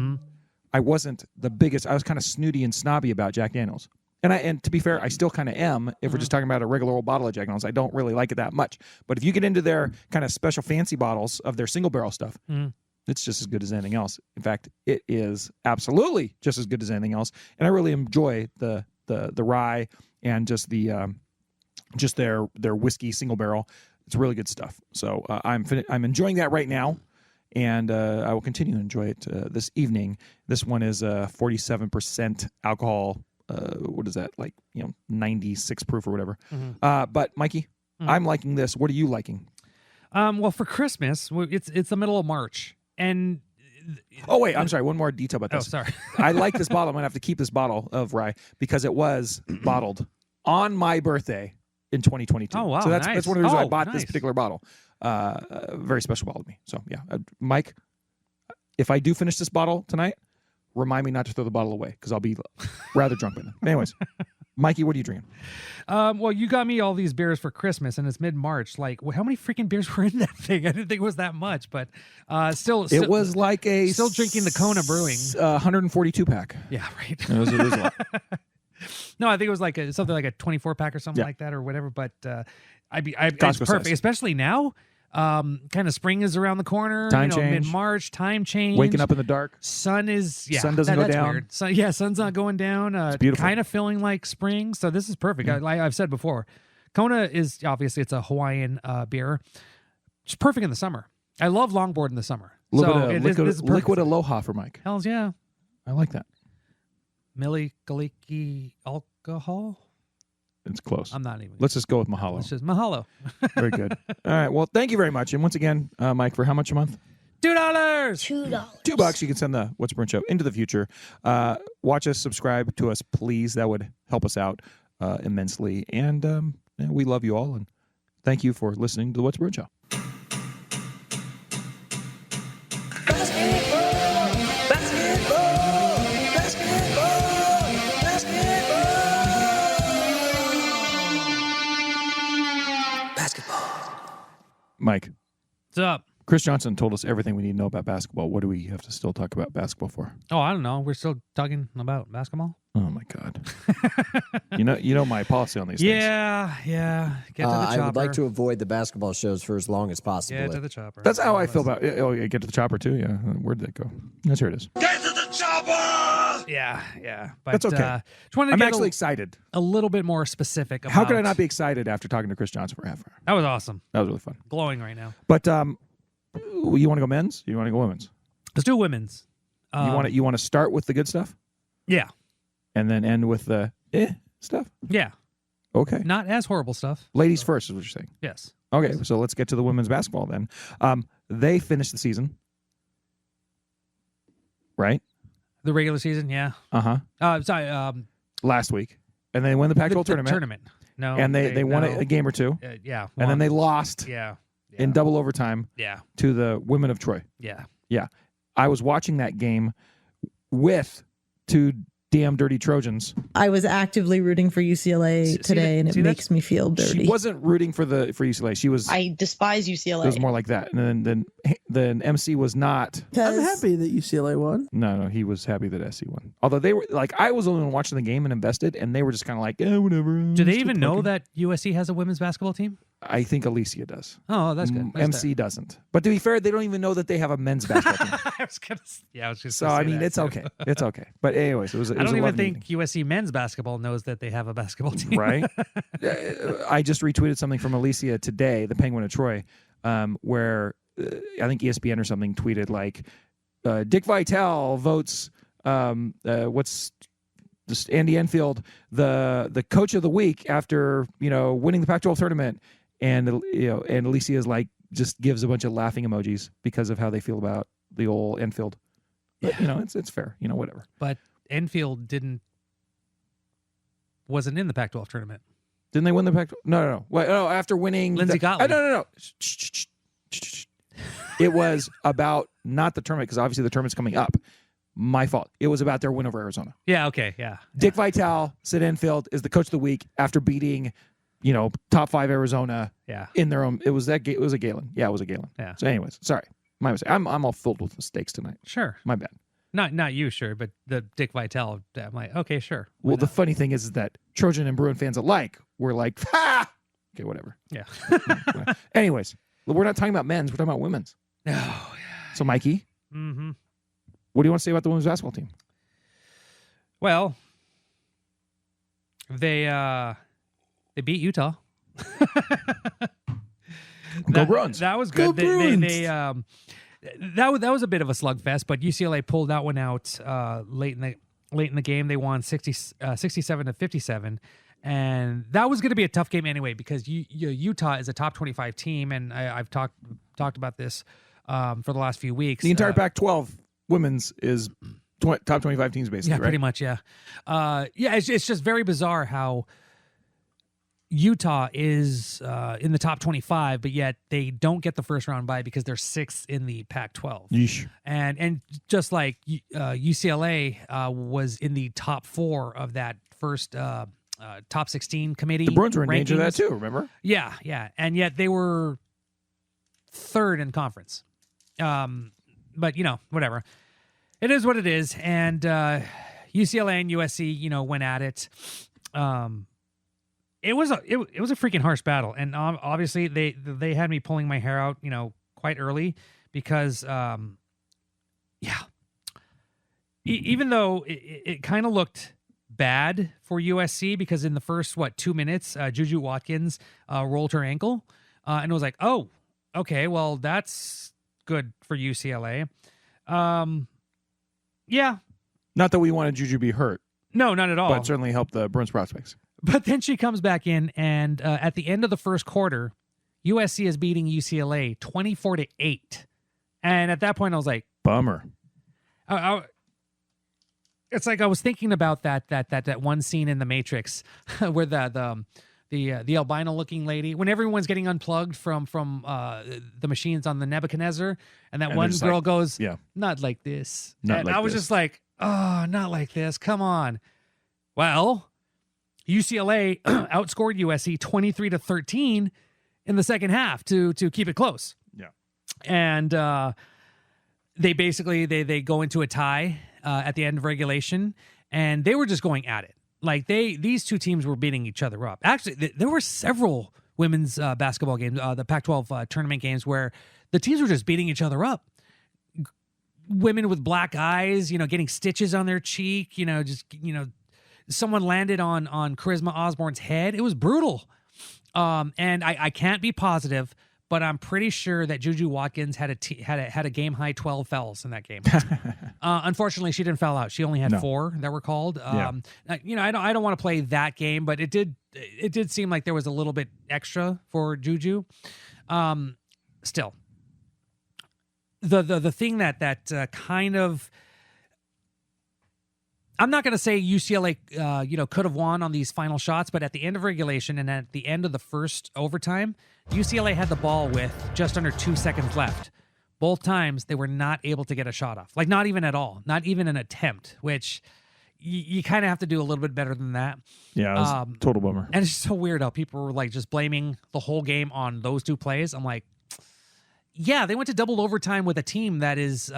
I wasn't the biggest. I was kind of snooty and snobby about Jack Daniels. And to be fair, I still kind of am if we're just talking about a regular old bottle of Jack Daniels. I don't really like it that much. But if you get into their kind of special fancy bottles of their single barrel stuff, it's just as good as anything else. In fact, it is absolutely just as good as anything else. And I really enjoy the rye and just their whiskey single barrel. It's really good stuff. So I'm enjoying that right now, and I will continue to enjoy it this evening. This one is 47% alcohol. What is that, 96 proof or whatever? But Mikey, I'm liking this. What are you liking? Well, for Christmas, it's the middle of March, and oh wait, I'm sorry. One more detail about this. Oh, sorry. I like this bottle. I'm gonna have to keep this bottle of rye because it was bottled on my birthday in 2022. Oh wow, so that's one of the reasons I bought nice. this particular bottle. A very special bottle to me. So yeah, Mike, if I do finish this bottle tonight, remind me not to throw the bottle away because I'll be rather drunk by then. Anyways, Mikey, what are you drinking? Well, you got me all these beers for Christmas, and it's mid-March. Like, how many freaking beers were in that thing? I didn't think it was that much, but still It was like still drinking the Kona Brewing 142 pack. Yeah, right. It was a lot. No, I think it was like something like a 24 pack or something like that or whatever. But it's Costco perfect, size. Especially now. Kind of spring is around the corner. Time change. Mid-March, time change. Waking up in the dark. Sun Sun doesn't go that's down. Weird. Sun's not going down. It's beautiful. Kind of feeling like spring. So this is perfect. I've said before, Kona is obviously it's a Hawaiian beer. It's perfect in the summer. I love longboard in the summer. A little bit of liquid aloha for Mike. Hells yeah. I like that. Milli Galiki alcohol. It's close. I'm not even. Let's just go with mahalo. It's just mahalo. Very good. All right. Well, thank you very much. And once again, Mike, for how much a month? $2. $2. $2. You can send the What's Bruin Show into the future. Watch us, subscribe to us, please. That would help us out immensely. And we love you all. And thank you for listening to the What's Bruin Show. Mike, What's up? Kris Johnson told us everything we need to know about basketball. What do we have to still talk about basketball for? Oh, I don't know. We're still talking about basketball. Oh my God! you know my policy on these things. Yeah. Get to the chopper. I would like to avoid the basketball shows for as long as possible. Get to the chopper. That's how I feel about it. Oh, yeah, get to the chopper too. Yeah, where'd that go? Yes, here it is. Get to the chopper! Yeah. But, That's okay. Just wanted to I'm get actually excited. a little bit more specific. About, How could I not be excited after talking to Kris Johnson for half an hour? That was awesome. That was really fun. Glowing right now. But you want to go men's? Or you want to go women's? Let's do women's. You want to start with the good stuff Yeah. and then end with the stuff. Yeah. Okay. Not as horrible stuff. Ladies first is what you're saying. Yes. Okay, so let's get to the women's basketball then. They finished the season, right? The regular season, yeah. Sorry. Last week, and they won the Pac-12 tournament. No. And they won a game or two, yeah. and then they lost Yeah. in double overtime Yeah. to the women of Troy. Yeah. Yeah, I was watching that game with two damn dirty Trojans. I was actively rooting for UCLA today, and it makes me feel dirty. She wasn't rooting for UCLA. She was. I despise UCLA. It was more like that, and then MC was not. I'm happy that UCLA won. No, he was happy that SC won. Although they were like, I was the only one watching the game and invested, and they were just kind of like, whatever. Do they even know that USC has a women's basketball team? I think Alicia does. Oh, that's good. That's MC doesn't. But to be fair, they don't even know that they have a men's basketball team. I was just. So I mean, it's okay. It's okay. But anyways, it was. I don't even think USC men's basketball knows that they have a basketball team. Right. I just retweeted something from Alicia today, the Penguin of Troy, where I think ESPN or something tweeted like, Dick Vitale votes what's just Andy Enfield the coach of the week after winning the Pac-12 tournament, and and Alicia is like just gives a bunch of laughing emojis because of how they feel about the old Enfield. But, it's fair. Whatever. But Enfield wasn't in the Pac-12 tournament. Didn't they win the Pac-12? No. Well, no, after winning Lindsey Gottlieb. No. It was about not the tournament, because obviously the tournament's coming up. My fault. It was about their win over Arizona. Yeah. Okay. Yeah. Dick Vitale, Sid Enfield is the coach of the week after beating, top 5 Arizona. Yeah. In their own. It was a Galen. Yeah, it was a Galen. Yeah. So, anyways, sorry, my mistake. I'm all filled with mistakes tonight. Sure. My bad. Not you, sure, but the Dick Vitale. I'm like, okay, sure. Well, the funny thing is that Trojan and Bruin fans alike were like, ha! Okay, whatever. Yeah. Anyways, we're not talking about men's. We're talking about women's. Oh, So, Mikey, mm-hmm. what do you want to say about the women's basketball team? Well, they beat Utah. Go Bruins. That was Go good. Bruins. That was a bit of a slugfest, but UCLA pulled that one out late in the game. They won 67-57, and that was going to be a tough game anyway because Utah is a top 25 team, and I've talked about this for the last few weeks. The entire Pac-12 women's is top 25 teams, basically. Yeah, right? pretty much. Yeah, it's just very bizarre how Utah is in the top 25, but yet they don't get the first round bye because they're sixth in the Pac-12. Yeesh. And just like UCLA was in the top 4 of that first top 16 committee. The Bruins were in danger of that rankings. too, remember? Yeah, and yet they were third in conference. But whatever. It is what it is, and UCLA and USC, went at it. It was a freaking harsh battle, and obviously they had me pulling my hair out, quite early because, even though it kind of looked bad for USC because in the first 2 minutes, Juju Watkins rolled her ankle, and it was like, oh, okay, well that's good for UCLA. Yeah. Not that we wanted Juju to be hurt. No, not at all. But it certainly helped the Bruins prospects. But then she comes back in, and at the end of the first quarter, USC is beating UCLA 24-8. And at that point, I was like, bummer. It's like I was thinking about that one scene in The Matrix where the albino-looking lady, when everyone's getting unplugged from the machines on the Nebuchadnezzar, and one girl goes, not like this. I was just like, oh, not like this. Come on. Well, UCLA outscored USC 23-13 in the second half to keep it close. Yeah. And they basically they go into a tie at the end of regulation, and they were just going at it. Like these two teams were beating each other up. Actually, there were several women's basketball games, the Pac-12 tournament games, where the teams were just beating each other up. Women with black eyes, getting stitches on their cheek, someone landed on Charisma Osborne's head. It was brutal. And I can't be positive, but I'm pretty sure that Juju Watkins had a game high 12 fouls in that game. Unfortunately, she didn't foul out. She only had 4 that were called. I don't want to play that game, but it did seem like there was a little bit extra for Juju. Still, the thing that kind of, I'm not going to say UCLA, could have won on these final shots, but at the end of regulation and at the end of the first overtime, UCLA had the ball with just under 2 seconds left. Both times they were not able to get a shot off, like not even at all, not even an attempt, which you kind of have to do a little bit better than that. Yeah, it was total bummer. And it's so weird how people were like just blaming the whole game on those 2 plays. I'm like, yeah, they went to double overtime with a team that is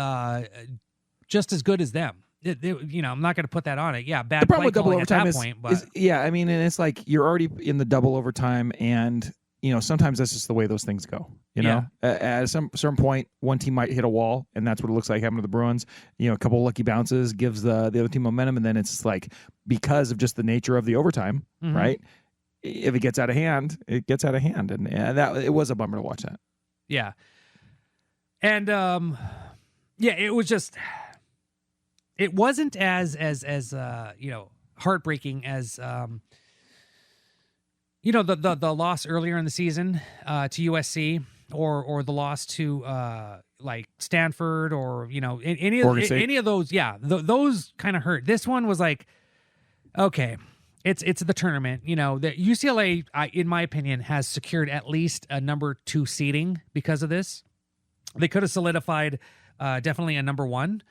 just as good as them. I'm not going to put that on it. Yeah, bad play with double calling overtime at that point. But and it's like you're already in the double overtime, and sometimes that's just the way those things go. At some certain point, one team might hit a wall, and that's what it looks like happened to the Bruins. A couple of lucky bounces gives the other team momentum, and then it's like because of just the nature of the overtime, right? If it gets out of hand, it gets out of hand, and that it was a bummer to watch that. Yeah, and it was just. It wasn't as heartbreaking as the loss earlier in the season to USC or the loss to like Stanford or any of those. Yeah, those kind of hurt. This one was like, okay, it's the tournament. The UCLA, in my opinion, has secured at least a number 2 seeding because of this. They could have solidified definitely a number 1.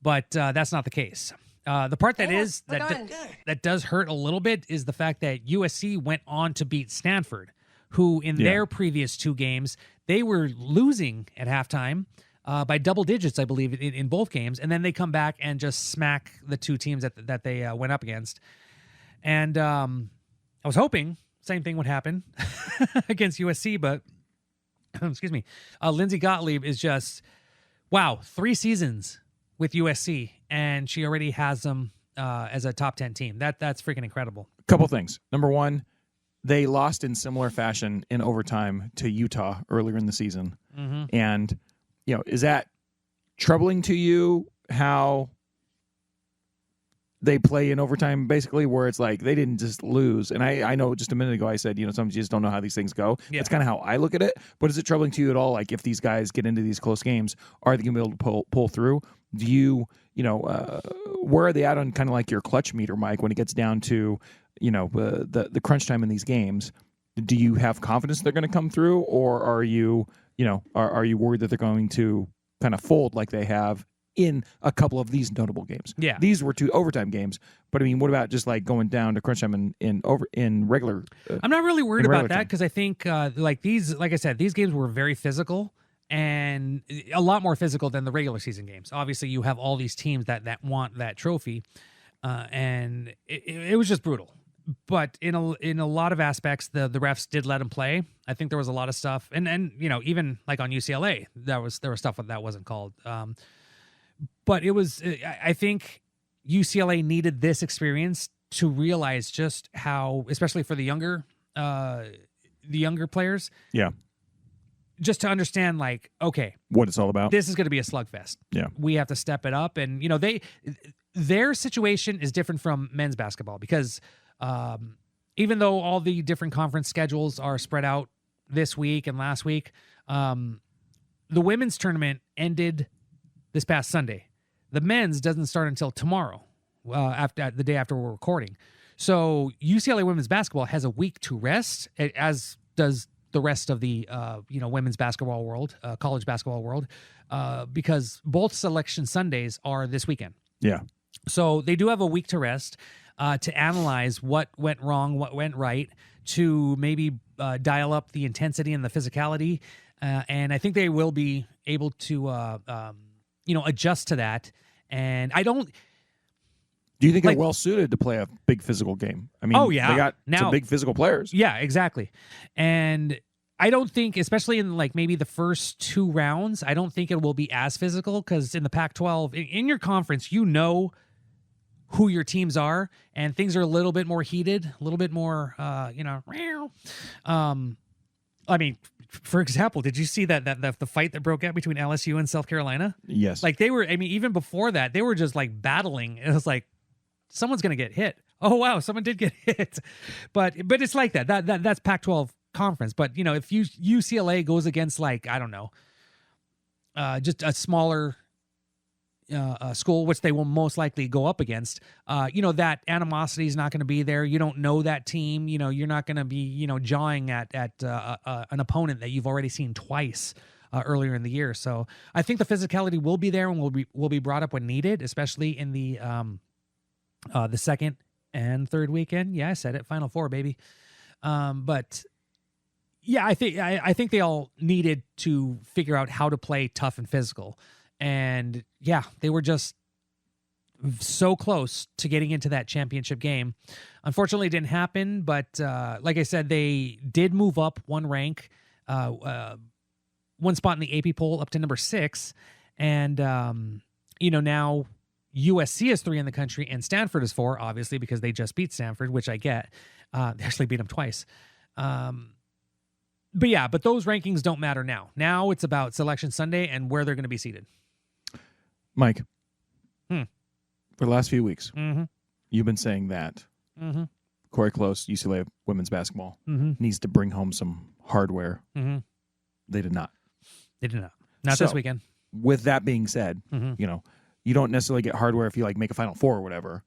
But that's not the case. The part that does hurt a little bit is the fact that USC went on to beat Stanford, who in their previous 2 games, they were losing at halftime by double digits, I believe, in both games. And then they come back and just smack the two teams that they went up against. And I was hoping same thing would happen against USC, but excuse me, Lindsay Gottlieb is just, wow, 3 seasons with USC, and she already has them as a top 10 team. That's freaking incredible. Couple things. Number one, they lost in similar fashion in overtime to Utah earlier in the season. Mm-hmm. And, is that troubling to you how they play in overtime, basically, where it's like they didn't just lose? And I know just a minute ago I said, sometimes you just don't know how these things go. Yeah. That's kind of how I look at it. But is it troubling to you at all? Like, if these guys get into these close games, are they going to be able to pull through? Do you, where are they at on kind of like your clutch meter, Mike, when it gets down to, the crunch time in these games? Do you have confidence they're going to come through, or are you, are you worried that they're going to kind of fold like they have in a couple of these notable games? Yeah. These were 2 overtime games, but I mean, what about just like going down to crunch time in regular? I'm not really worried about that time? because I think like I said, these games were very physical and a lot more physical than the regular season games. Obviously, you have all these teams that want that trophy, and it was just brutal. But in a lot of aspects, the refs did let them play. I think there was a lot of stuff, and even like on UCLA, there was stuff that wasn't called. But it was, I think UCLA needed this experience to realize just how, especially for the younger players. Yeah. Just to understand, like, okay, what it's all about. This is going to be a slugfest. Yeah. We have to step it up. And, their situation is different from men's basketball because even though all the different conference schedules are spread out this week and last week, the women's tournament ended this past Sunday. The men's doesn't start until tomorrow, after the day after we're recording. So UCLA women's basketball has a week to rest, as does the rest of the women's basketball world, college basketball world, because both selection Sundays are this weekend. Yeah. So they do have a week to rest, to analyze what went wrong, what went right, to maybe dial up the intensity and the physicality, and I think they will be able to adjust to that. And I don't. Do you think they're well suited to play a big physical game? I mean, oh yeah, they got some big physical players. Yeah, exactly. And I don't think, especially in like maybe the first 2 rounds, I don't think it will be as physical because in the Pac-12, in your conference, who your teams are, and things are a little bit more heated, a little bit more, I mean, for example, did you see that the fight that broke out between LSU and South Carolina? Yes. Like they were, I mean, even before that, they were just like battling. It was like, someone's going to get hit. Oh, wow, someone did get hit. But it's like that. That's Pac-12 conference. But, if UCLA goes against like, I don't know, just a smaller school, which they will most likely go up against, that animosity is not going to be there. You don't know that team. You're not going to be, jawing at an opponent that you've already seen twice earlier in the year. So I think the physicality will be there and will be brought up when needed, especially in the second and third weekend. Yeah, I said it. Final Four, baby. But yeah, I think they all needed to figure out how to play tough and physical. And yeah, they were just so close to getting into that championship game. Unfortunately, it didn't happen. But like I said, they did move up 1 rank, 1 spot in the AP poll up to number 6. And, now USC is 3 in the country and Stanford is 4, obviously, because they just beat Stanford, which I get. They actually beat them twice. But those rankings don't matter now. Now it's about Selection Sunday and where they're going to be seated. Mike, for the last few weeks, mm-hmm. you've been saying that mm-hmm. Corey Close, UCLA women's basketball, mm-hmm. needs to bring home some hardware. Mm-hmm. They did not. They did not. Not this weekend. With that being said, mm-hmm. You don't necessarily get hardware if you like make a Final Four or whatever.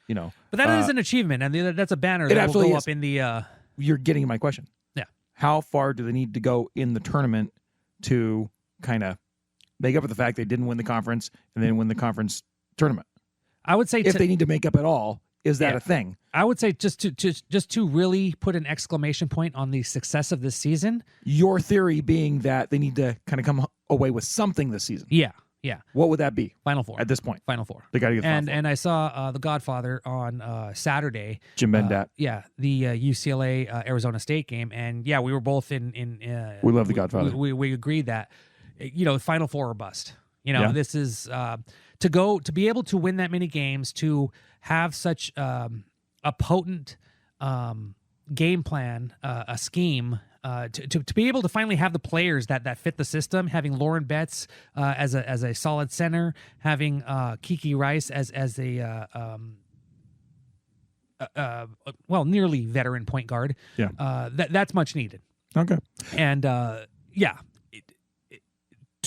But that is an achievement, and that's a banner that will go up in the. You're getting my question. Yeah. How far do they need to go in the tournament to kind of make up for the fact they didn't win the conference and then win the conference tournament? I would say if they need to make up at all Is that a thing? I would say just to really put an exclamation point on the success of this season. Your theory being that they need to kind of come away with something this season. Yeah. What would that be? Final Four at this point. Final Four. They got to get the Final Four. And I saw The Godfather on Saturday. Jim Bendat. The UCLA Arizona State game, and we were both in. We love The Godfather. We agreed that Final Four or bust. This is to be able to win that many games, to have such a potent game plan, a scheme. To be able to finally have the players that fit the system, having Lauren Betts as a solid center, having Kiki Rice as a nearly veteran point guard. That's much needed. Okay. And to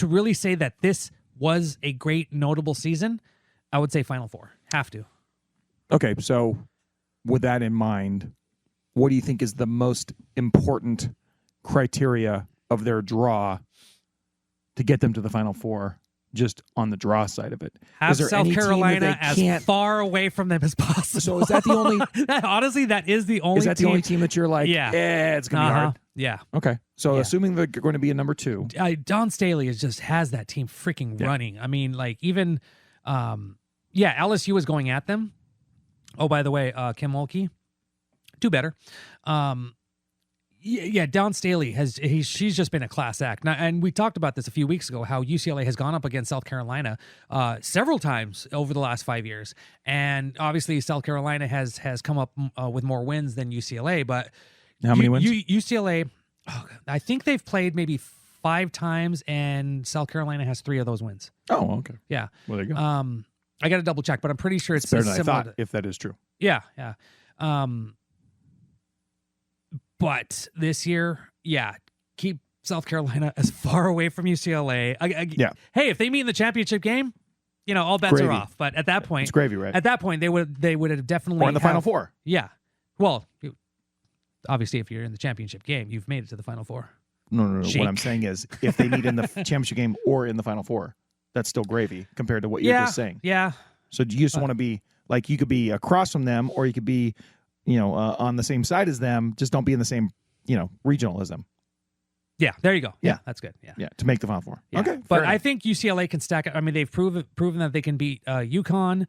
really say that this was a great notable season, I would say Final Four. Have to. Okay, so with that in mind, what do you think is the most important criteria of their draw to get them to the Final Four, just on the draw side of it? Have South Carolina as far away from them as possible. So is that the only... Honestly, that is the only Is that the only team that you're like, it's going to be hard? Yeah. Okay. So assuming they're going to be a number 2. Don Staley has that team freaking running. I mean, like even, LSU is going at them. Oh, by the way, Kim Mulkey, do better. Don Staley she's just been a class act. Now, and we talked about this a few weeks ago, how UCLA has gone up against South Carolina several times over the last 5 years. And obviously South Carolina has come up with more wins than UCLA, but how many wins? UCLA, I think they've played maybe 5 times, and South Carolina has 3 of those wins. Oh, okay. Yeah. Well, there you go. I got to double check, but I'm pretty sure it's better than similar I thought, if that is true. Yeah. But this year, keep South Carolina as far away from UCLA. Hey, if they meet in the championship game, all bets are off. But at that point, it's gravy, right? At that point, they would have definitely or in the Final Four. Yeah. Well, obviously, if you're in the championship game, you've made it to the Final Four. No. What I'm saying is, if they meet in the championship game or in the Final Four, that's still gravy compared to what you're just saying. Yeah. So you just want to be like, you could be across from them, or you could be, on the same side as them. Just don't be in the same, regional as them. Yeah, there you go. Yeah, that's good. Yeah, to make the Final Four. Yeah. Okay, but I think UCLA can stack it. I mean, they've proven that they can beat UConn.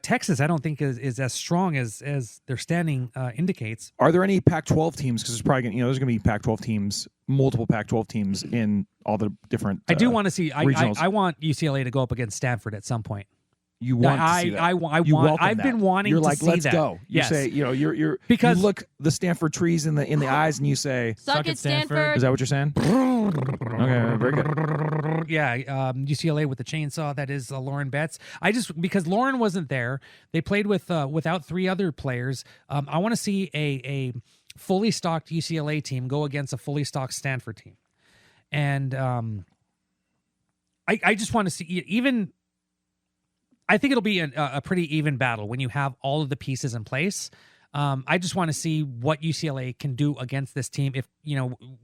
Texas, I don't think is as strong as their standing indicates. Are there any Pac-12 teams? Because there's probably there's going to be Pac-12 teams, multiple Pac-12 teams in all the different. I do want to see. regionals. I want UCLA to go up against Stanford at some point. You want to see that. I've been wanting you're to like, see let's that. go. You say, you're because you look the Stanford trees in the eyes, and you say, Suck it, Stanford. Is that what you're saying? Okay, very good. Yeah, UCLA with the chainsaw. That is Lauren Betts. Because Lauren wasn't there, they played without 3 other players. I want to see a fully stocked UCLA team go against a fully stocked Stanford team, and I just want to see even. I think it'll be a pretty even battle when you have all of the pieces in place. I just want to see what UCLA can do against this team. If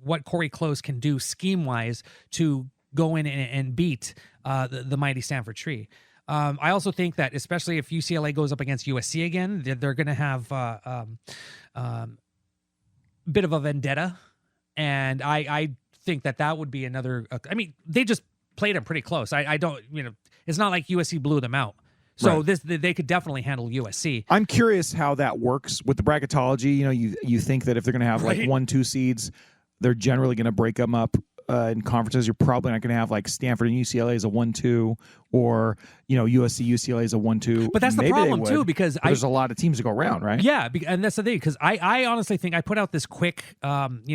what Corey Close can do scheme wise to go in and beat the mighty Stanford Tree. I also think that especially if UCLA goes up against USC again, they're going to have a bit of a vendetta, and I think that would be another. I mean, they just played them pretty close. I don't, it's not like USC blew them out. So they could definitely handle USC. I'm curious how that works with the bracketology. You think that if they're going to have like 1-2 seeds, they're generally going to break them up in conferences. You're probably not going to have like Stanford and UCLA as a 1-2, or USC UCLA as a 1-2. But that's the problem too, because there's a lot of teams to go around, right? Yeah, and that's the thing, because I honestly think I put out this quick, the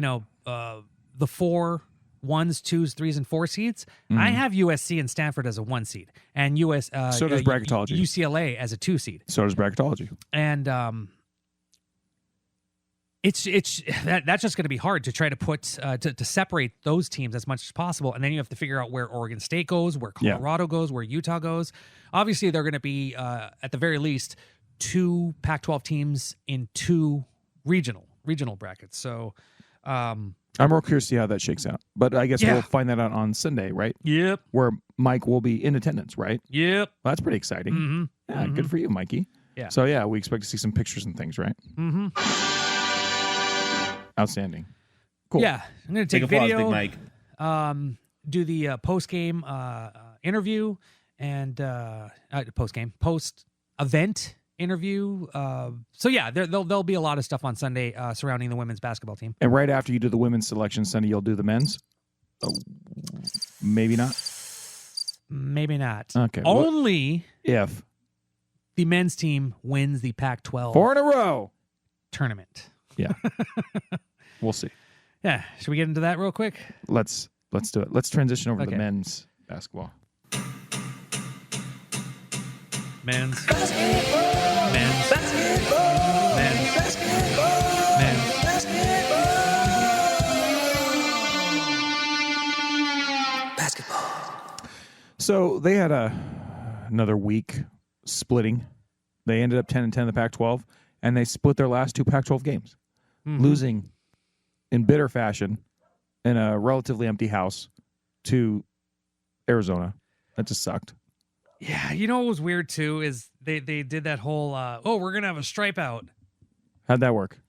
4 1s, 2s, 3s, and 4 seeds. I have USC and Stanford as a 1 seed, and so does bracketology. UCLA as a 2 seed. So does bracketology. And it's that's just going to be hard to try to put to separate those teams as much as possible, and then you have to figure out where Oregon State goes, where Colorado goes, where Utah goes. Obviously, they're going to be at the very least 2 Pac-12 teams in 2 regional brackets. So. I'm more curious to see how that shakes out. But I guess we'll find that out on Sunday, right? Yep. Where Mike will be in attendance, right? Yep. Well, that's pretty exciting. Mm-hmm. Yeah, good for you, Mikey. Yeah. So yeah, we expect to see some pictures and things, right? Mm-hmm. Outstanding. Cool. Yeah, I'm gonna take applause, video, Big Mike. Do the post game interview and post event interview. So yeah, there'll be a lot of stuff on Sunday surrounding the women's basketball team. And right after you do the women's selection Sunday, you'll do the men's. Oh, maybe not. Maybe not. Okay. Only if the men's team wins the Pac-12 4 in a row tournament. Yeah. We'll see. Yeah. Should we get into that real quick? Let's do it. Let's transition over to Okay. the men's basketball. Men's basketball. Men's basketball. Men's basketball. Men's basketball. So they had another week splitting. They ended up 10-10 in the Pac-12, and they split their last 2 Pac-12 games, losing in bitter fashion in a relatively empty house to Arizona. That just sucked. Yeah, you know what was weird too is they did that whole we're gonna have a stripe out. How'd that work?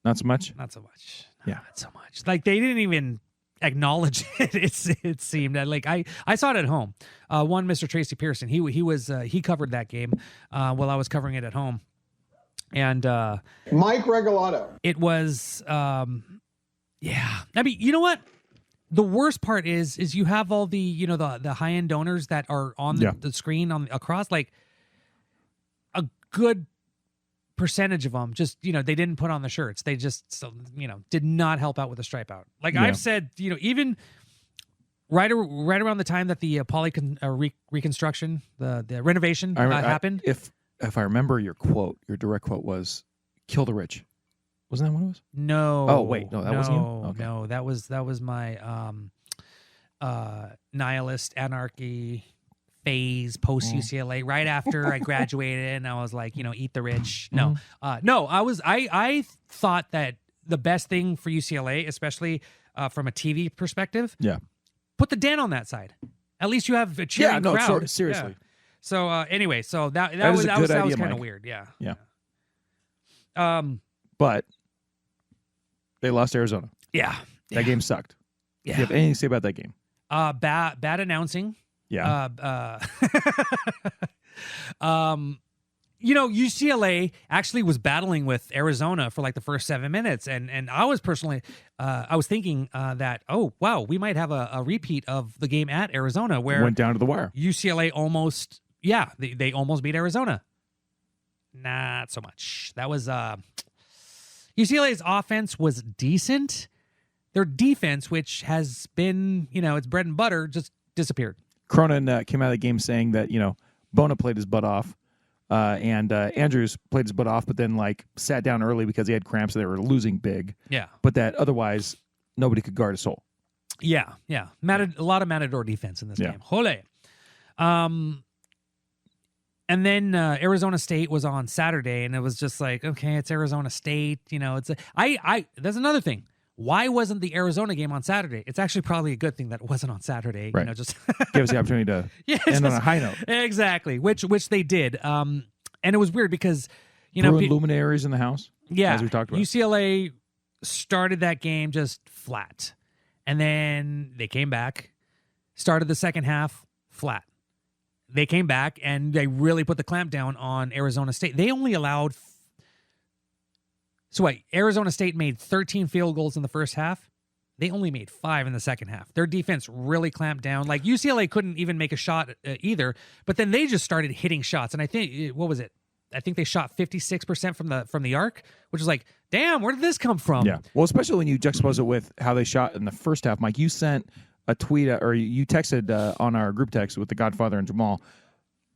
Not so much? Not so much. Yeah. Not so much. Like they didn't even acknowledge it. It seemed like I saw it at home. One Mr. Tracy Pearson. He covered that game while I was covering it at home. And Mike Regalado. it was yeah. I mean, you know what? The worst part is you have all the the high end donors that are on the screen across, like a good percentage of them just they didn't put on the shirts. They just did not help out with the stripe out. Like I've said, even right around the time that the reconstruction, the renovation happened. If I remember your direct quote was "kill the rich." Wasn't that what it was? No. Oh wait, no, that wasn't you. Okay. No, that was my nihilist anarchy phase post UCLA. Right after I graduated, and I was like, eat the rich. No, no, I thought that the best thing for UCLA, especially from a TV perspective, put the Den on that side. At least you have a cheering crowd. Seriously. Yeah. So anyway, so that was kind of weird. Yeah. Yeah. But they lost Arizona. Yeah. That game sucked. Yeah. Do you have anything to say about that game? Bad announcing. Yeah. UCLA actually was battling with Arizona for like the first 7 minutes, and I was personally, I was thinking that we might have a repeat of the game at Arizona where went down to the wire. UCLA almost, they almost beat Arizona. Not so much. That was UCLA's offense was decent. Their defense, which has been, it's bread and butter, just disappeared. Cronin came out of the game saying that, Bona played his butt off, and Andrews played his butt off, but then sat down early because he had cramps and they were losing big. Yeah. But that otherwise nobody could guard a soul. Yeah. A lot of Matador defense in this game. Hole. And then Arizona State was on Saturday, and it was just like, okay, it's Arizona State. It's that's another thing. Why wasn't the Arizona game on Saturday? It's actually probably a good thing that it wasn't on Saturday. Right. Just give us the opportunity to end on a high note. Exactly, which they did. And it was weird because Bruin luminaries in the house. Yeah, as we talked about. UCLA started that game just flat, and then they came back, started the second half flat. They came back and they really put the clamp down on Arizona State. They only allowed. So wait, Arizona State made 13 field goals in the first half. They only made 5 in the second half. Their defense really clamped down. Like UCLA couldn't even make a shot either. But then they just started hitting shots. And I think what was it? I think they shot 56% from the arc, which is like, damn, where did this come from? Yeah. Well, especially when you juxtapose it with how they shot in the first half. Mike, you sent a tweet or you texted on our group text with the Godfather and Jamal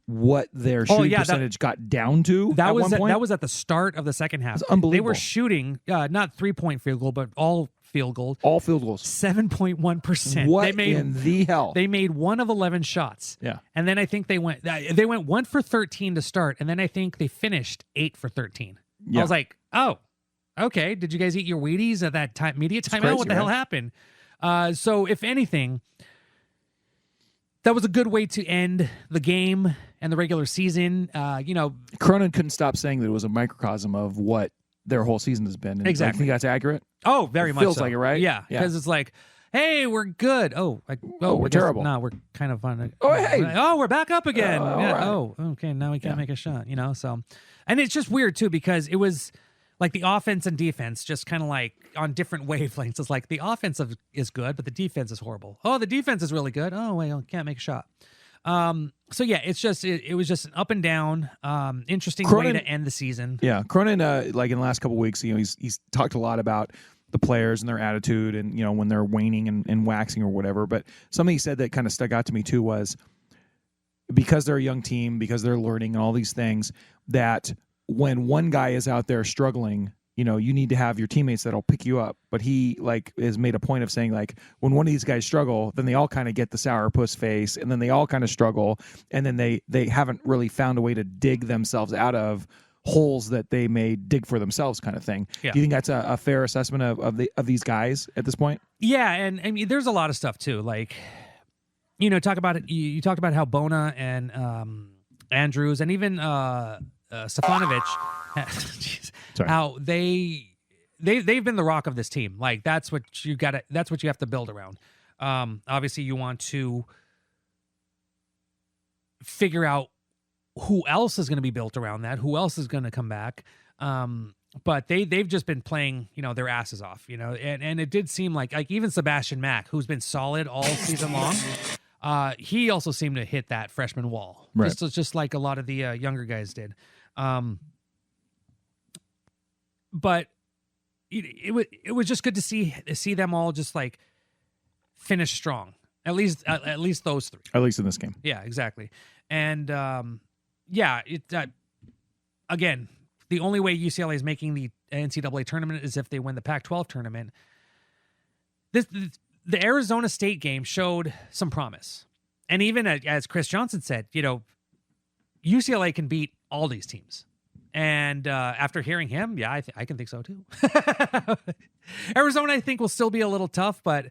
what their shooting percentage got down to at one point. That was at the start of the second half. It's unbelievable. They were shooting not 3-point field goal, but all field goals. All field goals. 7.1%. What in the hell? They made 1 of 11 shots. Yeah. And then I think they went 1 for 13 to start, and then I think they finished 8 for 13. Yeah. I was like, oh, okay. Did you guys eat your Wheaties at that time? Media timeout? What the hell happened? So if anything, that was a good way to end the game. and the regular season. Cronin couldn't stop saying that it was a microcosm of what their whole season has been. And Exactly. I think that's accurate. Oh, very much feels so. like it, right? Yeah, because it's like, hey, we're good. we're I guess- terrible. No, we're kind of on. Hey. Oh, we're back up again. all Yeah. right. Oh, okay. Now we can't make a shot. So, and it's just weird too because it was like the offense and defense just kind of like on different wavelengths. It's like the offense is good, but the defense is horrible. Oh, the defense is really good. Oh, well, can't make a shot. So yeah, it's just it was just an up and down, interesting way to end the season. Yeah, Cronin, like in the last couple of weeks, he's talked a lot about the players and their attitude, and when they're waning and waxing or whatever. But something he said that kind of stuck out to me too was because they're a young team, because they're learning and all these things, that when one guy is out there struggling, you need to have your teammates that'll pick you up. But he has made a point of saying when one of these guys struggle, then they all kind of get the sourpuss face, and then they all kind of struggle, and then they haven't really found a way to dig themselves out of holes that they may dig for themselves, kind of thing. Yeah. Do you think that's a fair assessment of these guys at this point? Yeah, and I mean, there's a lot of stuff too. Like, talk about it. You talked about how Bona and Andrews and even Stefanovic, how they've been the rock of this team. Like that's what you have to build around. Obviously, you want to figure out who else is going to be built around that, who else is going to come back. But they've just been playing, their asses off, and it did seem like even Sebastian Mack, who's been solid all season long, he also seemed to hit that freshman wall, right. just like a lot of the younger guys did. But it was just good to see them all just like finish strong. At least those three. At least in this game. Yeah, exactly. And again, the only way UCLA is making the NCAA tournament is if they win the Pac-12 tournament. The Arizona State game showed some promise, and even as Chris Johnson said, UCLA can beat all these teams. And after hearing him, I can think so too. Arizona, I think, will still be a little tough, but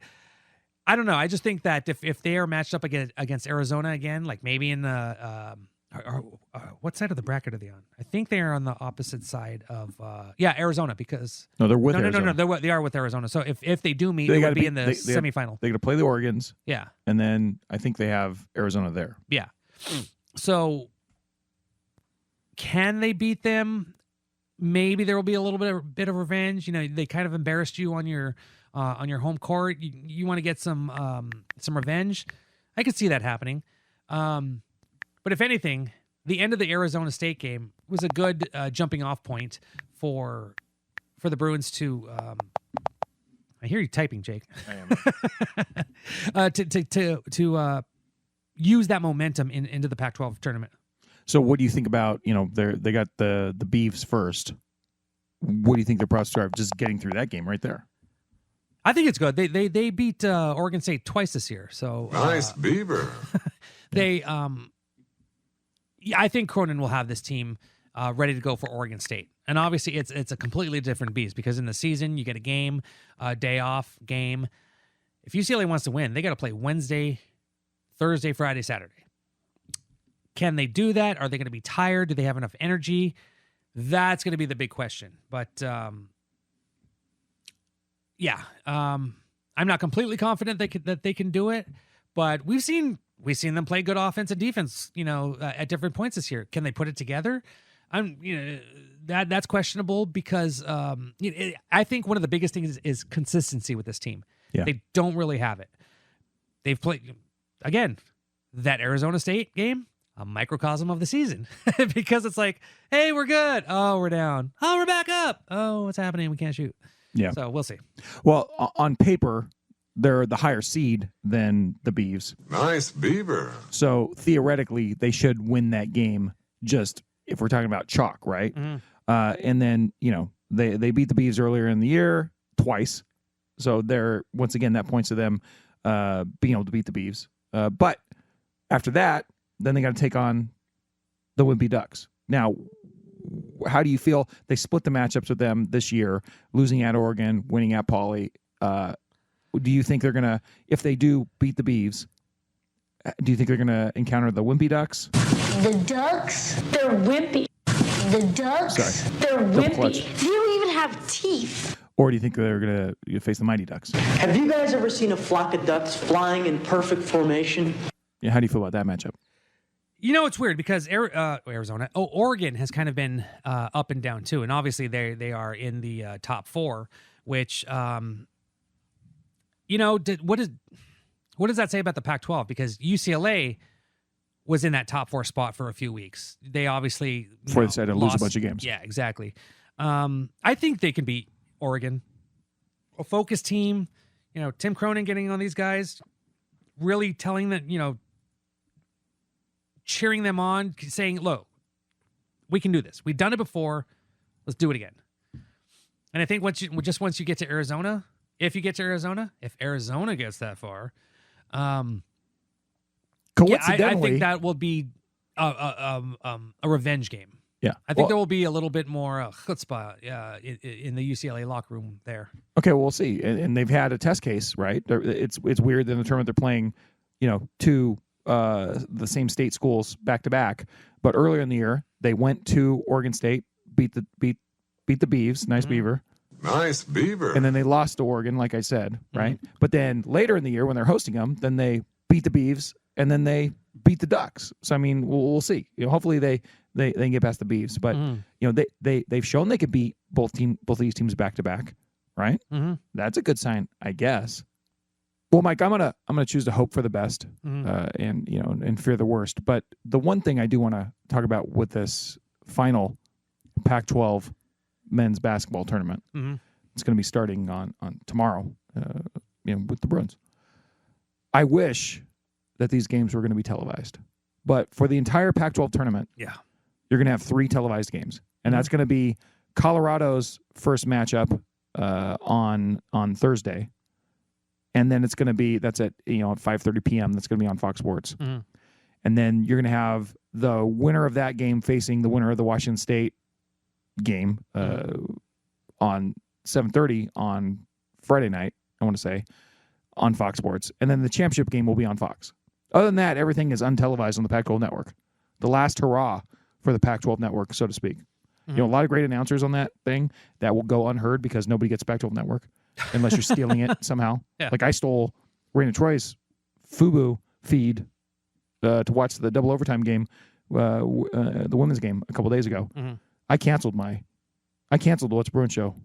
I don't know. I just think that if they are matched up against Arizona again, like maybe in the what side of the bracket are they on? I think they are on the opposite side of Arizona, because no, they're with Arizona. No, they are with Arizona. So if they do meet, they would be in the semifinal. They're going to play the Oregons. Yeah, and then I think they have Arizona there. Yeah, so. Can they beat them? Maybe there will be a little bit of revenge. They kind of embarrassed you on your home court. You want to get some revenge. I could see that happening. But if anything, the end of the Arizona State game was a good jumping off point for the Bruins to. I hear you typing, Jake. I am. to use that momentum into the Pac-12 tournament. So what do you think about, they got the Beavs first. What do you think the prospects are of just getting through that game right there? I think it's good. They beat Oregon State twice this year. So nice Beaver. I think Cronin will have this team ready to go for Oregon State. And obviously it's a completely different beast, because in the season you get a game, day off, game. If UCLA wants to win, they got to play Wednesday, Thursday, Friday, Saturday. Can they do that? Are they going to be tired? Do they have enough energy? That's going to be the big question. But I'm not completely confident that they can do it. But we've seen them play good offense and defense, at different points this year. Can they put it together? That's questionable, because I think one of the biggest things is consistency with this team. Yeah. They don't really have it. They've played again that Arizona State game. A microcosm of the season, because it's like, hey, we're good. Oh, we're down. Oh, we're back up. Oh, what's happening? We can't shoot. Yeah. So we'll see. Well, on paper, they're the higher seed than the Beavs. Nice Beaver. So theoretically, they should win that game, just if we're talking about chalk, right? Mm-hmm. And then, they beat the Beavs earlier in the year twice. So they're, once again, that points to them being able to beat the Beavs. But after that, then they got to take on the Wimpy Ducks. Now, how do you feel? They split the matchups with them this year, losing at Oregon, winning at Poly. Do you think they're going to, if they do beat the Beavs, do you think they're going to encounter the Wimpy Ducks? The Ducks, they're wimpy. The Ducks, they're wimpy. They don't even have teeth. Or do you think they're going to face the Mighty Ducks? Have you guys ever seen a flock of ducks flying in perfect formation? Yeah, how do you feel about that matchup? You know, it's weird because Oregon has kind of been up and down too, and obviously they are in the top 4, which what does that say about the Pac-12? Because UCLA was in that top 4 spot for a few weeks. They obviously before they decided to lose a bunch of games. Yeah, exactly. I think they can beat Oregon. A focused team, Tim Cronin getting on these guys, really telling them, cheering them on, saying, look, we can do this. We've done it before. Let's do it again. And I think once you get to Arizona, if Arizona gets that far, coincidentally, I think that will be a revenge game. Yeah. I think there will be a little bit more chutzpah in the UCLA locker room there. Okay, well, we'll see. And they've had a test case, right? It's weird in the tournament they're playing, two the same state schools back to back. But earlier in the year, they went to Oregon State, beat the Beavs, nice Beaver. Nice Beaver. And then they lost to Oregon, like I said, right? But then later in the year when they're hosting them, then they beat the Beavs and then they beat the Ducks. So I mean, we'll see. Hopefully they can get past the Beavs. But they've shown they could beat both these teams back to back, right? Mm-hmm. That's a good sign, I guess. Well, Mike, I'm gonna choose to hope for the best, and fear the worst. But the one thing I do want to talk about with this final Pac-12 men's basketball tournament, it's going to be starting on tomorrow, with the Bruins. I wish that these games were going to be televised, but for the entire Pac-12 tournament, you're going to have 3 televised games, and that's going to be Colorado's first matchup on Thursday. And then it's going to be, that's at 5:30 p.m. That's going to be on Fox Sports. Mm-hmm. And then you're going to have the winner of that game facing the winner of the Washington State game on 7:30 on Friday night, I want to say, on Fox Sports. And then the championship game will be on Fox. Other than that, everything is untelevised on the Pac-12 network. The last hurrah for the Pac-12 network, so to speak. A lot of great announcers on that thing that will go unheard because nobody gets Pac-12 network unless you're stealing it somehow. Yeah. Like I stole Raina Troy's FUBU feed to watch the double overtime game, the women's game a couple days ago. Mm-hmm. I canceled the What's Bruin Show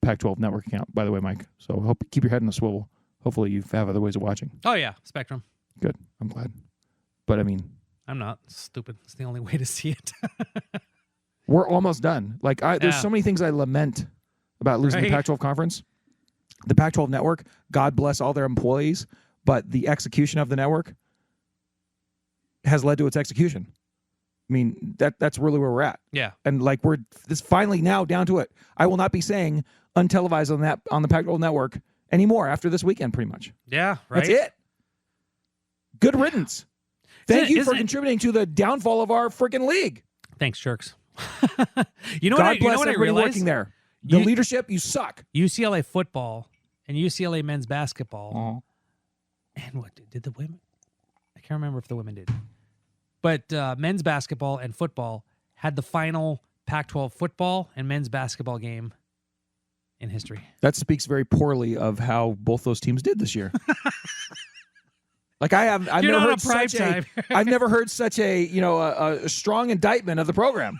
Pac-12 network account, by the way, Mike. So hope keep your head in the swivel. Hopefully you have other ways of watching. Oh yeah, Spectrum. Good. I'm glad. But I mean, I'm not stupid. It's the only way to see it. we're almost done. Like there's so many things I lament about losing the Pac-12 conference. The Pac-12 network, God bless all their employees, but the execution of the network has led to its execution. I mean, that's really where we're at. Yeah. And like we're this finally now down to it. I will not be saying untelevised on the Pac-12 network anymore after this weekend, pretty much. Yeah, right. That's it. Good riddance. Thank you for contributing to the downfall of our freaking league. Thanks, jerks. God bless what I everybody realized? working there. The leadership, you suck. UCLA football and UCLA men's basketball. And what did the women? I can't remember if the women did. But men's basketball and football had the final Pac-12 football and men's basketball game in history. That speaks very poorly of how both those teams did this year. Like I've never heard such I've never heard such a strong indictment of the program.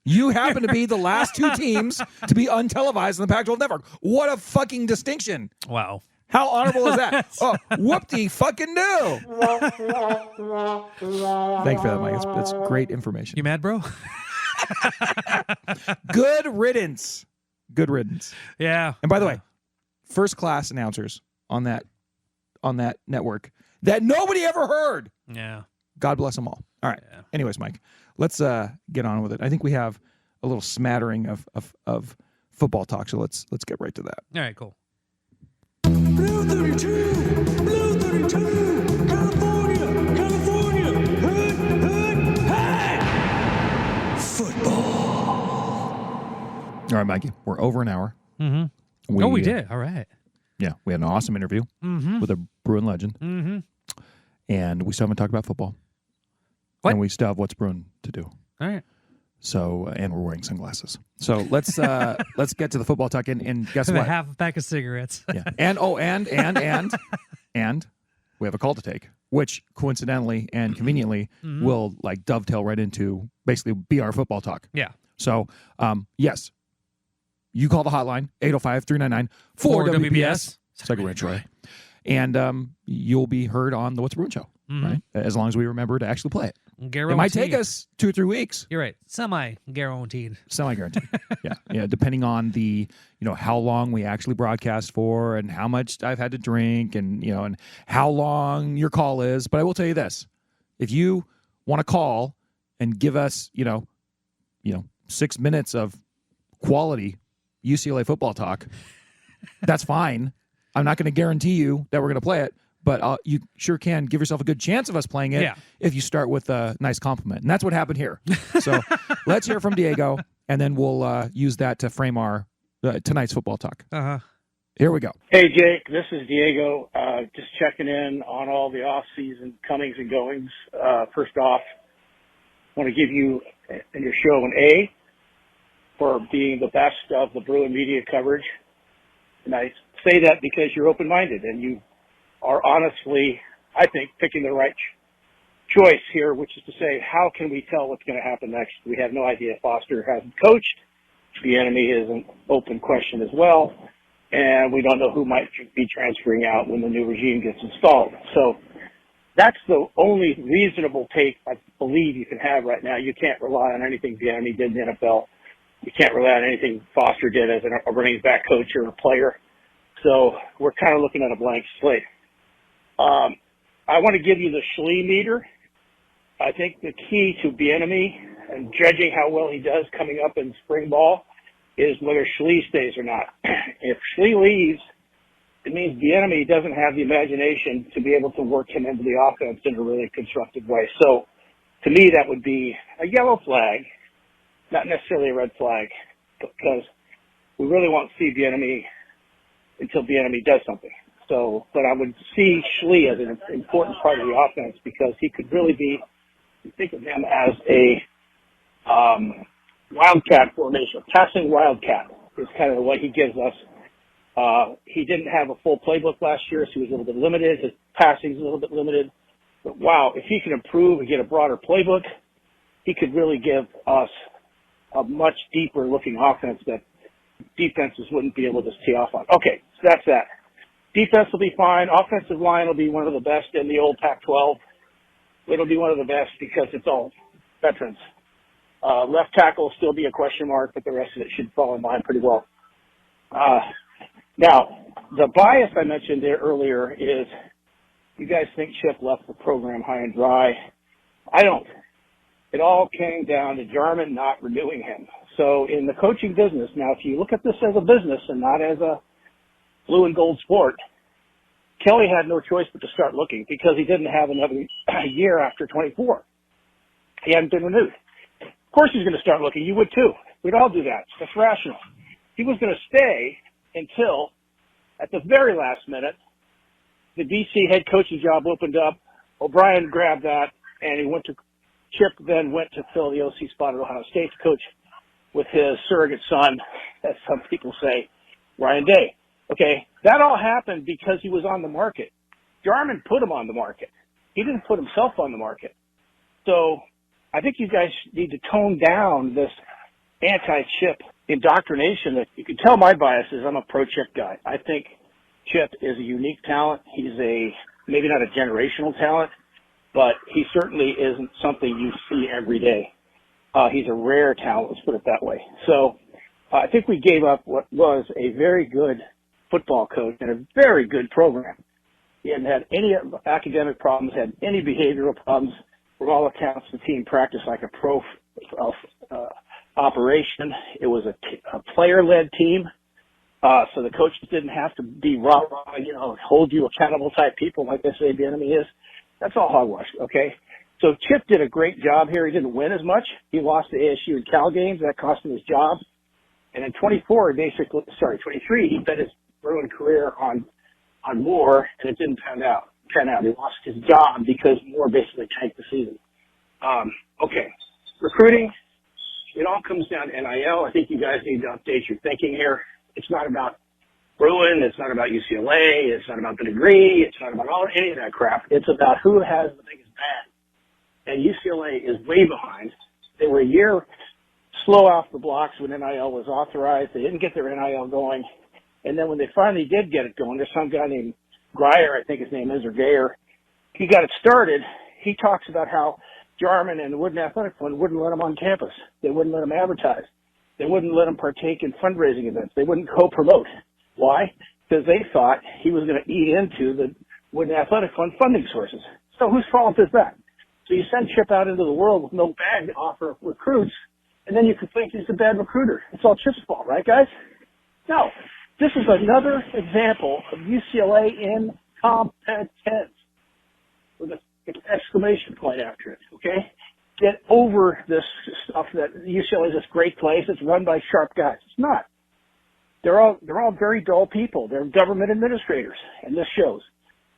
You happen to be the last 2 teams to be untelevised on the Pac-12 network. What a fucking distinction. Wow. How honorable is that? Oh, whoop-de-fucking-do. Thank you for that, Mike. That's great information. You mad, bro? Good riddance. Good riddance. Yeah. And by the way, first-class announcers on that network that nobody ever heard. Yeah. God bless them all. All right. Yeah. Anyways, Mike, let's get on with it. I think we have a little smattering of football talk, so let's get right to that. All right, cool. Blue 32, Blue 32, California, hood, hey! Football. All right, Mikey, we're over an hour. Mm-hmm. We did. All right. Yeah, we had an awesome interview with a Bruin legend. Mm-hmm. And we still haven't talked about football. and we still have What's Bruin to do. All right. So, and we're wearing sunglasses. So let's get to the football talk. And guess Have what? a half pack of cigarettes. Yeah. And we have a call to take, which coincidentally and conveniently will like dovetail right into basically be our football talk. Yeah. So, yes, you call the hotline 805-399-4WBS. Second Ranch Roy. And you'll be heard on the What's Bruin Show, right? As long as we remember to actually play it. Guaranteed. It might take us 2 or 3 weeks. You're right. Semi-guaranteed. Semi-guaranteed. Yeah, depending on the, how long we actually broadcast for and how much I've had to drink and, and how long your call is. But I will tell you this. If you want to call and give us, 6 minutes of quality UCLA football talk, that's fine. I'm not going to guarantee you that we're going to play it, but you sure can give yourself a good chance of us playing it if you start with a nice compliment. And that's what happened here. So let's hear from Diego, and then we'll use that to frame our tonight's football talk. Here we go. Hey, Jake, this is Diego. Just checking in on all the off-season comings and goings. First off, I want to give you and your show an A for being the best of the Bruin media coverage. And I say that because you're open-minded and you are honestly, I think, picking the right choice here, which is to say, how can we tell what's going to happen next? We have no idea. Foster hasn't coached. The enemy is an open question as well. And we don't know who might be transferring out when the new regime gets installed. So that's the only reasonable take I believe you can have right now. You can't rely on anything the enemy did in the NFL. You can't rely on anything Foster did as a running back coach or a player. So we're kind of looking at a blank slate. I want to give you the Schlee meter. I think the key to Bieniemy and judging how well he does coming up in spring ball is whether Schlee stays or not. If Schlee leaves, it means Bieniemy doesn't have the imagination to be able to work him into the offense in a really constructive way. So to me, that would be a yellow flag, not necessarily a red flag, because we really won't see Bieniemy until Bieniemy does something. So, but I would see Schlee as an important part of the offense because he could really be, think of him as a wildcat formation, passing wildcat is kind of the way he gives us. He didn't have a full playbook last year, so he was a little bit limited. His passing is a little bit limited. But wow, if he can improve and get a broader playbook, he could really give us a much deeper looking offense that defenses wouldn't be able to tee off on. Okay, so that's that. Defense will be fine. Offensive line will be one of the best in the old Pac-12. It'll be one of the best because it's all veterans. Left tackle will still be a question mark, but the rest of it should fall in line pretty well. Now, the bias I mentioned there earlier is you guys think Chip left the program high and dry. I don't. It all came down to Jarman not renewing him. So in the coaching business, now if you look at this as a business and not as a blue and gold sport, Kelly had no choice but to start looking because he didn't have another year after 24. He hadn't been renewed. Of course he's going to start looking. You would too. We'd all do that. That's rational. He was going to stay until, at the very last minute, the BC head coaching job opened up. O'Brien grabbed that, and he went to Chip. Then went to fill the OC spot at Ohio State to coach with his surrogate son, as some people say, Ryan Day. Okay, that all happened because he was on the market. Jarman put him on the market. He didn't put himself on the market. So I think you guys need to tone down this anti-Chip indoctrination. That you can tell my bias is I'm a pro-Chip guy. I think Chip is a unique talent. He's maybe not a generational talent, but he certainly isn't something you see every day. He's a rare talent, let's put it that way. So I think we gave up what was a very good football coach and a very good program. He hadn't had any academic problems, had any behavioral problems. From all accounts, the team practiced like a pro operation. It was a player-led team, so the coaches didn't have to be rah-rah, hold you accountable type people like they say the enemy is. That's all hogwash, okay? So Chip did a great job here. He didn't win as much. He lost the ASU and Cal games. That cost him his job. And in 23, he bet his Bruin career on Moore, and it didn't pan out. He lost his job because Moore basically tanked the season. Okay, recruiting, it all comes down to NIL. I think you guys need to update your thinking here. It's not about Bruin. It's not about UCLA. It's not about the degree. It's not about any of that crap. It's about who has the biggest bag. And UCLA is way behind. They were a year slow off the blocks when NIL was authorized. They didn't get their NIL going. And then when they finally did get it going, there's some guy named Greyer, I think his name is, or Gayer. He got it started. He talks about how Jarman and the Wooden Athletic Fund wouldn't let him on campus. They wouldn't let him advertise. They wouldn't let him partake in fundraising events. They wouldn't co-promote. Why? Because they thought he was going to eat into the Wooden Athletic Fund funding sources. So whose fault is that? So you send Chip out into the world with no bag to offer recruits, and then you complain he's a bad recruiter. It's all Chip's fault, right, guys? No. This is another example of UCLA incompetence with an exclamation point after it, okay? Get over this stuff that UCLA is this great place. It's run by sharp guys. It's not. They're all very dull people. They're government administrators, and this shows.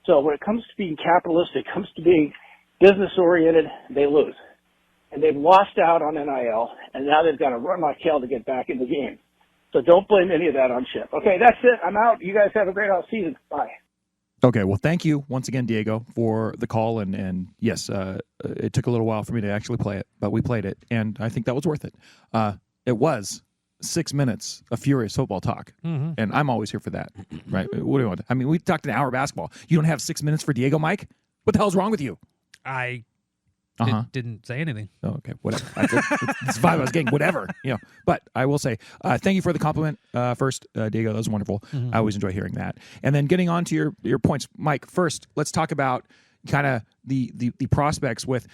So when it comes to being capitalistic, comes to being business-oriented, they lose. And they've lost out on NIL, and now they've got to run like hell to get back in the game. So don't blame any of that on Chip. Okay, that's it. I'm out. You guys have a great off season. Bye. Okay, well, thank you once again, Diego, for the call. And yes, it took a little while for me to actually play it, but we played it, and I think that was worth it. It was 6 minutes of furious football talk, and I'm always here for that, right? What do you want? I mean, we talked an hour of basketball. You don't have 6 minutes for Diego, Mike? What the hell's wrong with you? I didn't say anything. Oh, okay, whatever. That's the vibe I was getting. Whatever, But I will say, thank you for the compliment. First, Diego, that was wonderful. I always enjoy hearing that. And then getting on to your points, Mike. First, let's talk about kind of the prospects with.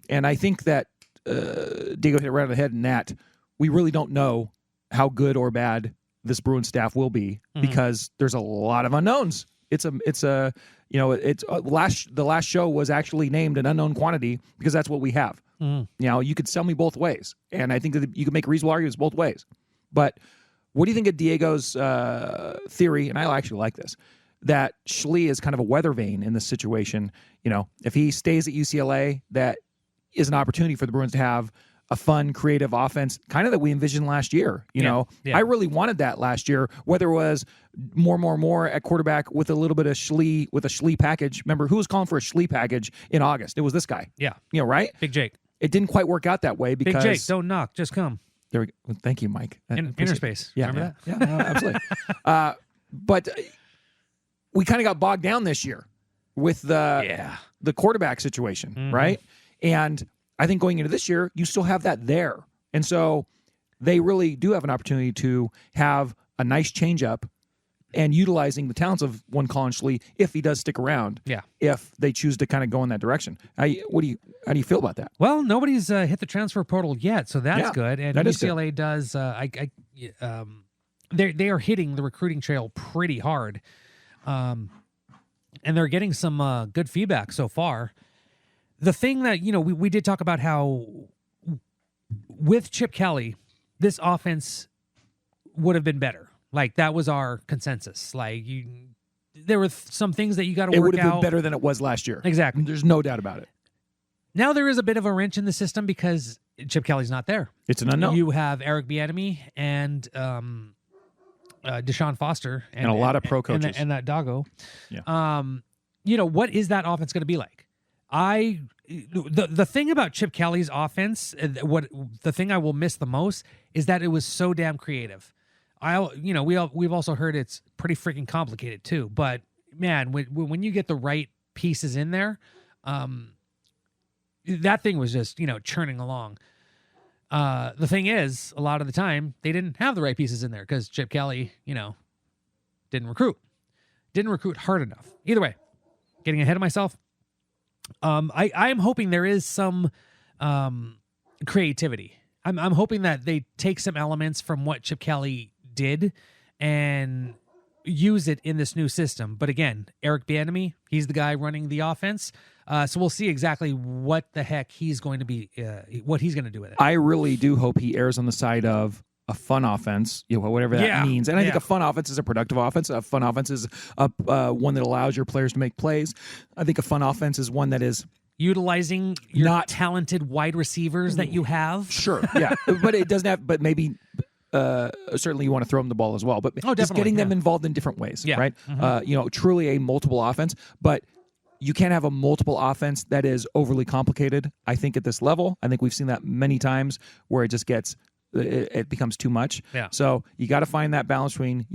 And I think that Diego hit it right on the head in that we really don't know how good or bad this Bruin staff will be because there's a lot of unknowns. The last show was actually named an unknown quantity because that's what we have. You could sell me both ways, and I think that you could make reasonable arguments both ways. But what do you think of Diego's theory? And I actually like this, that Schley is kind of a weather vane in this situation. If he stays at UCLA, that is an opportunity for the Bruins to have a fun, creative offense, kind of that we envisioned last year. I really wanted that last year, whether it was more at quarterback with a little bit of Schley, with a Schley package. Remember, who was calling for a Schley package in August? It was this guy. Yeah. Right? Big Jake. It didn't quite work out that way because... Big Jake, don't knock, just come. There we go. Well, thank you, Mike. Inner space. Yeah, remember that? Yeah, absolutely. But we kind of got bogged down this year with the quarterback situation, right? And I think going into this year, you still have that there. And so they really do have an opportunity to have a nice change-up and utilizing the talents of one Colin Schley if he does stick around. Yeah. If they choose to kind of go in that direction. How do you feel about that? Well, nobody's hit the transfer portal yet, so that's good. And that UCLA does. They are hitting the recruiting trail pretty hard, and they're getting some good feedback so far. The thing that we did talk about how with Chip Kelly, this offense would have been better. Like that was our consensus. Like there were some things that you got to work out. It would have been better than it was last year. Exactly. There's no doubt about it. Now there is a bit of a wrench in the system because Chip Kelly's not there. It's an unknown. You have Eric Bieniemy and Deshaun Foster and a lot of pro coaches and that doggo. Yeah. What is that offense going to be like? The thing about Chip Kelly's offense, the thing I will miss the most is that it was so damn creative. We've also heard it's pretty freaking complicated too. But man, when you get the right pieces in there, that thing was just churning along. The thing is, a lot of the time they didn't have the right pieces in there because Chip Kelly, didn't recruit hard enough. Either way, getting ahead of myself. I am hoping there is some creativity. I'm hoping that they take some elements from what Chip Kelly did and use it in this new system. But again, Eric Bieniemy, he's the guy running the offense. So we'll see exactly what the heck he's going to be, what he's going to do with it. I really do hope he errs on the side of a fun offense, whatever that means. And I think a fun offense is a productive offense. A fun offense is one that allows your players to make plays. I think a fun offense is one that is utilizing your not talented wide receivers that you have. Sure, yeah, but it doesn't have. But maybe certainly you want to throw them the ball as well. But just getting them involved in different ways, right? Truly a multiple offense, but you can't have a multiple offense that is overly complicated. I think at this level, I think we've seen that many times where it just gets it becomes too much. Yeah. So you got to find that balance between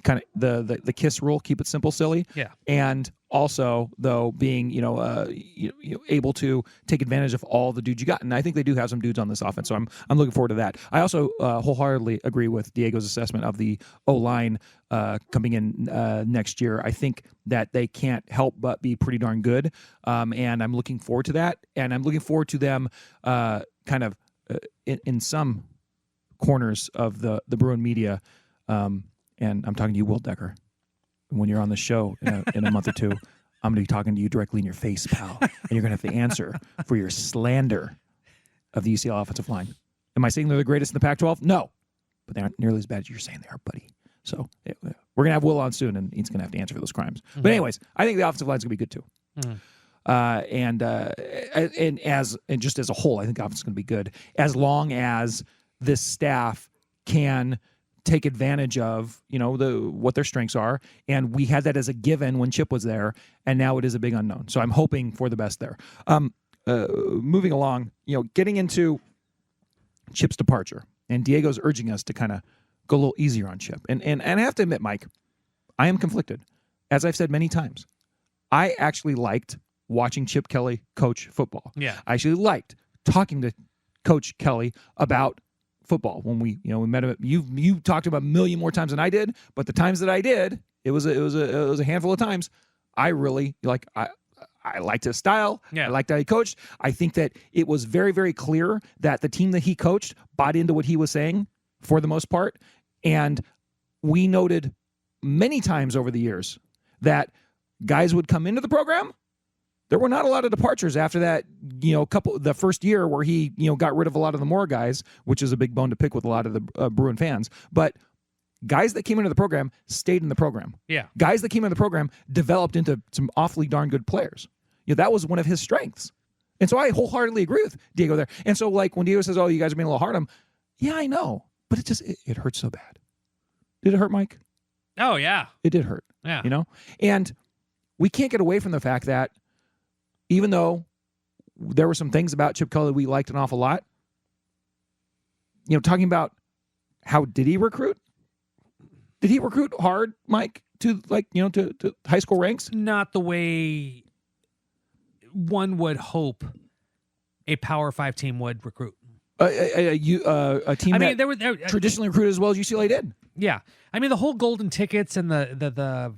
kind of the KISS rule, keep it simple, silly. Yeah. And also, though, being able to take advantage of all the dudes you got, and I think they do have some dudes on this offense. So I'm looking forward to that. I also wholeheartedly agree with Diego's assessment of the O-line coming in next year. I think that they can't help but be pretty darn good, and I'm looking forward to that. And I'm looking forward to them kind of in some corners of the Bruin media. And I'm talking to you, Will Decker. When you're on the show in a month or two, I'm going to be talking to you directly in your face, pal. And you're going to have to answer for your slander of the UCLA offensive line. Am I saying they're the greatest in the Pac-12? No. But they aren't nearly as bad as you're saying they are, buddy. So we're going to have Will on soon, and he's going to have to answer for those crimes. Mm-hmm. But anyways, I think the offensive line's going to be good too. Mm-hmm. And just as a whole, I think the offense is going to be good as long as this staff can take advantage of what their strengths are, and we had that as a given when Chip was there, and now it is a big unknown. So I'm hoping for the best there. Moving along, getting into Chip's departure, and Diego's urging us to kind of go a little easier on Chip, and I have to admit, Mike, I am conflicted. As I've said many times, I actually liked watching Chip Kelly coach football. Yeah, I actually liked talking to Coach Kelly about football when we met him. You talked about a million more times than I did, but the times that I did, it was a handful of times. I really I liked his style. Yeah. I liked how he coached. I think that it was very, very clear that the team that he coached bought into what he was saying for the most part. And we noted many times over the years that guys would come into the program. There were not a lot of departures after that, the first year where he, got rid of a lot of the more guys, which is a big bone to pick with a lot of the Bruin fans. But guys that came into the program stayed in the program. Yeah. Guys that came into the program developed into some awfully darn good players. That was one of his strengths. And so I wholeheartedly agree with Diego there. And so when Diego says, oh, you guys are being a little hard on him. Yeah, I know. But it hurts so bad. Did it hurt, Mike? Oh, yeah. It did hurt. Yeah. And we can't get away from the fact that even though there were some things about Chip Kelly we liked an awful lot, talking about how did he recruit? Did he recruit hard, Mike, to to high school ranks? Not the way one would hope a Power 5 team would recruit. A team that traditionally recruited as well as UCLA did. Yeah. I mean, the whole golden tickets and the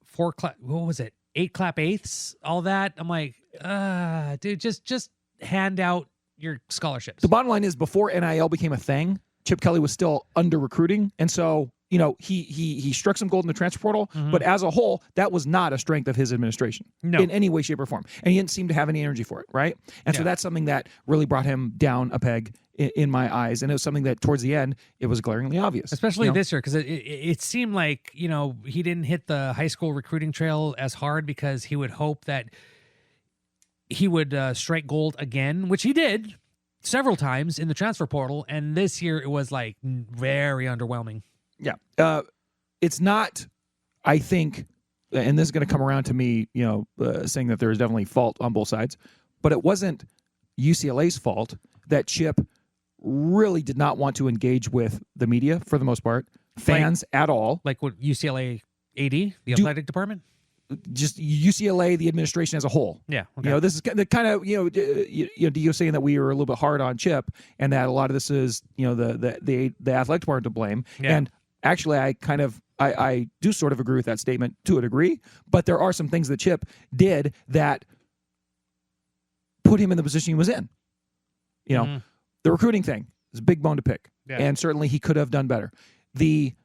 4 clap, what was it? 8 clap eighths, all that. I'm like, dude, just hand out your scholarships. The bottom line is before NIL became a thing, Chip Kelly was still under recruiting. And so, he struck some gold in the transfer portal, but as a whole, that was not a strength of his administration in any way, shape, or form. And he didn't seem to have any energy for it, right? And so that's something that really brought him down a peg in my eyes. And it was something that towards the end, it was glaringly obvious. Especially this year, because it seemed like, he didn't hit the high school recruiting trail as hard because he would hope that he would strike gold again, which he did several times in the transfer portal. And this year it was like very underwhelming. Yeah. It's not, I think, and this is going to come around to me, saying that there is definitely fault on both sides, but it wasn't UCLA's fault that Chip really did not want to engage with the media for the most part, fans at all. Like what UCLA AD, the athletic department? Just UCLA, the administration as a whole. Yeah. Okay. This is the kind of, you're saying that we were a little bit hard on Chip and that a lot of this is, the athletic department to blame. Yeah. And actually, I do sort of agree with that statement to a degree, but there are some things that Chip did that put him in the position he was in. The recruiting thing is a big bone to pick, and certainly he could have done better. The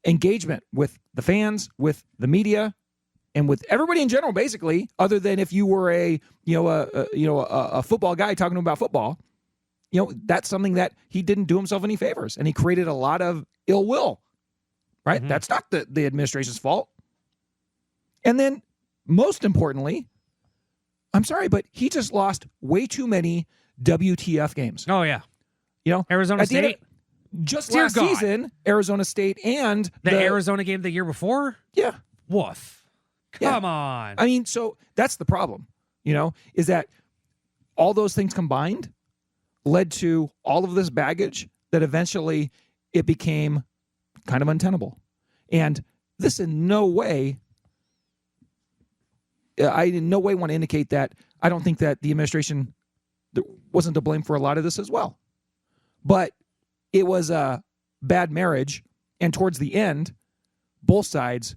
engagement with the fans, with the media, and with everybody in general, basically, other than if you were a football guy talking about football, that's something that he didn't do himself any favors, and he created a lot of ill will. Right? Mm-hmm. That's not the administration's fault. And then, most importantly, I'm sorry, but he just lost way too many WTF games. Oh yeah. You know, Arizona at the end State. just Dear last God. season, Arizona State and The Arizona game the year before? Yeah. Woof. Come on. I mean, so that's the problem, you know, is that all those things combined led to all of this baggage that eventually it became kind of untenable. And this in no way, I in no way want to indicate that I don't think that the administration wasn't to blame for a lot of this as well. But it was a bad marriage. And towards the end, both sides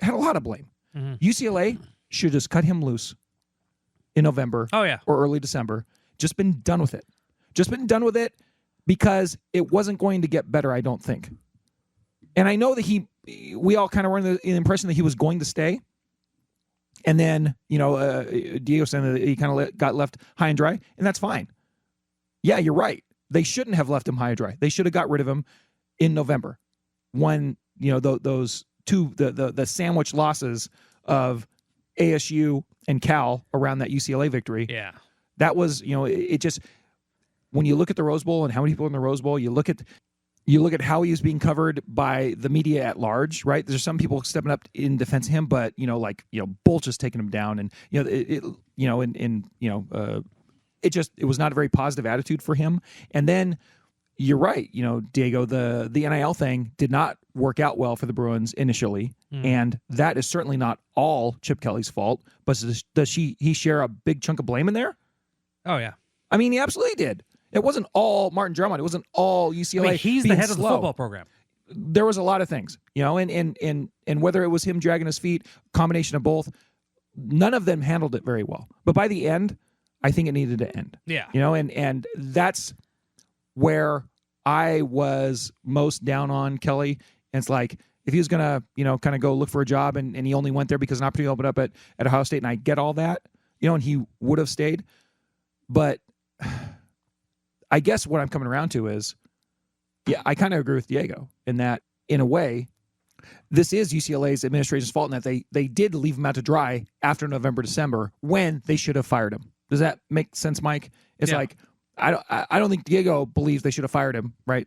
had a lot of blame. UCLA should just cut him loose in November or early December. Just been done with it. Just been done with it because it wasn't going to get better, I don't think. And I know that we all kind of were in the impression that he was going to stay. And then, you know, Diego said that he kind of got left high and dry, and that's fine. Yeah, you're right. They shouldn't have left him high and dry. They should have got rid of him in November when, you know, those two, the sandwich losses of ASU and Cal around that UCLA victory. Yeah. That was, you know, it just, when you look at the Rose Bowl and how many people in the Rose Bowl, you look at how he was being covered by the media at large, right? There's some people stepping up in defense of him, but, you know, like, you know, Bull just taking him down, and, you know, it was not a very positive attitude for him. And then you're right, you know, Diego, the NIL thing did not work out well for the Bruins initially, and that is certainly not all Chip Kelly's fault. But does he share a big chunk of blame in there? Oh yeah, I mean, he absolutely did. It wasn't all Martin Drummond. It wasn't all UCLA. I mean, he's the being head of the slow. football program. There was a lot of things, you know, and whether it was him dragging his feet, combination of both, none of them handled it very well. But by the end, I think it needed to end. Yeah. You know, and that's where I was most down on Kelly. And it's like, if he was going to, you know, kind of go look for a job and he only went there because an opportunity opened up at Ohio State, and I get all that, you know, and he would have stayed. But I guess what I'm coming around to is, yeah, I kind of agree with Diego in that, in a way, this is UCLA's administration's fault in that they did leave him out to dry after November, December, when they should have fired him. Does that make sense, Mike? It's like, I don't think Diego believes they should have fired him, right?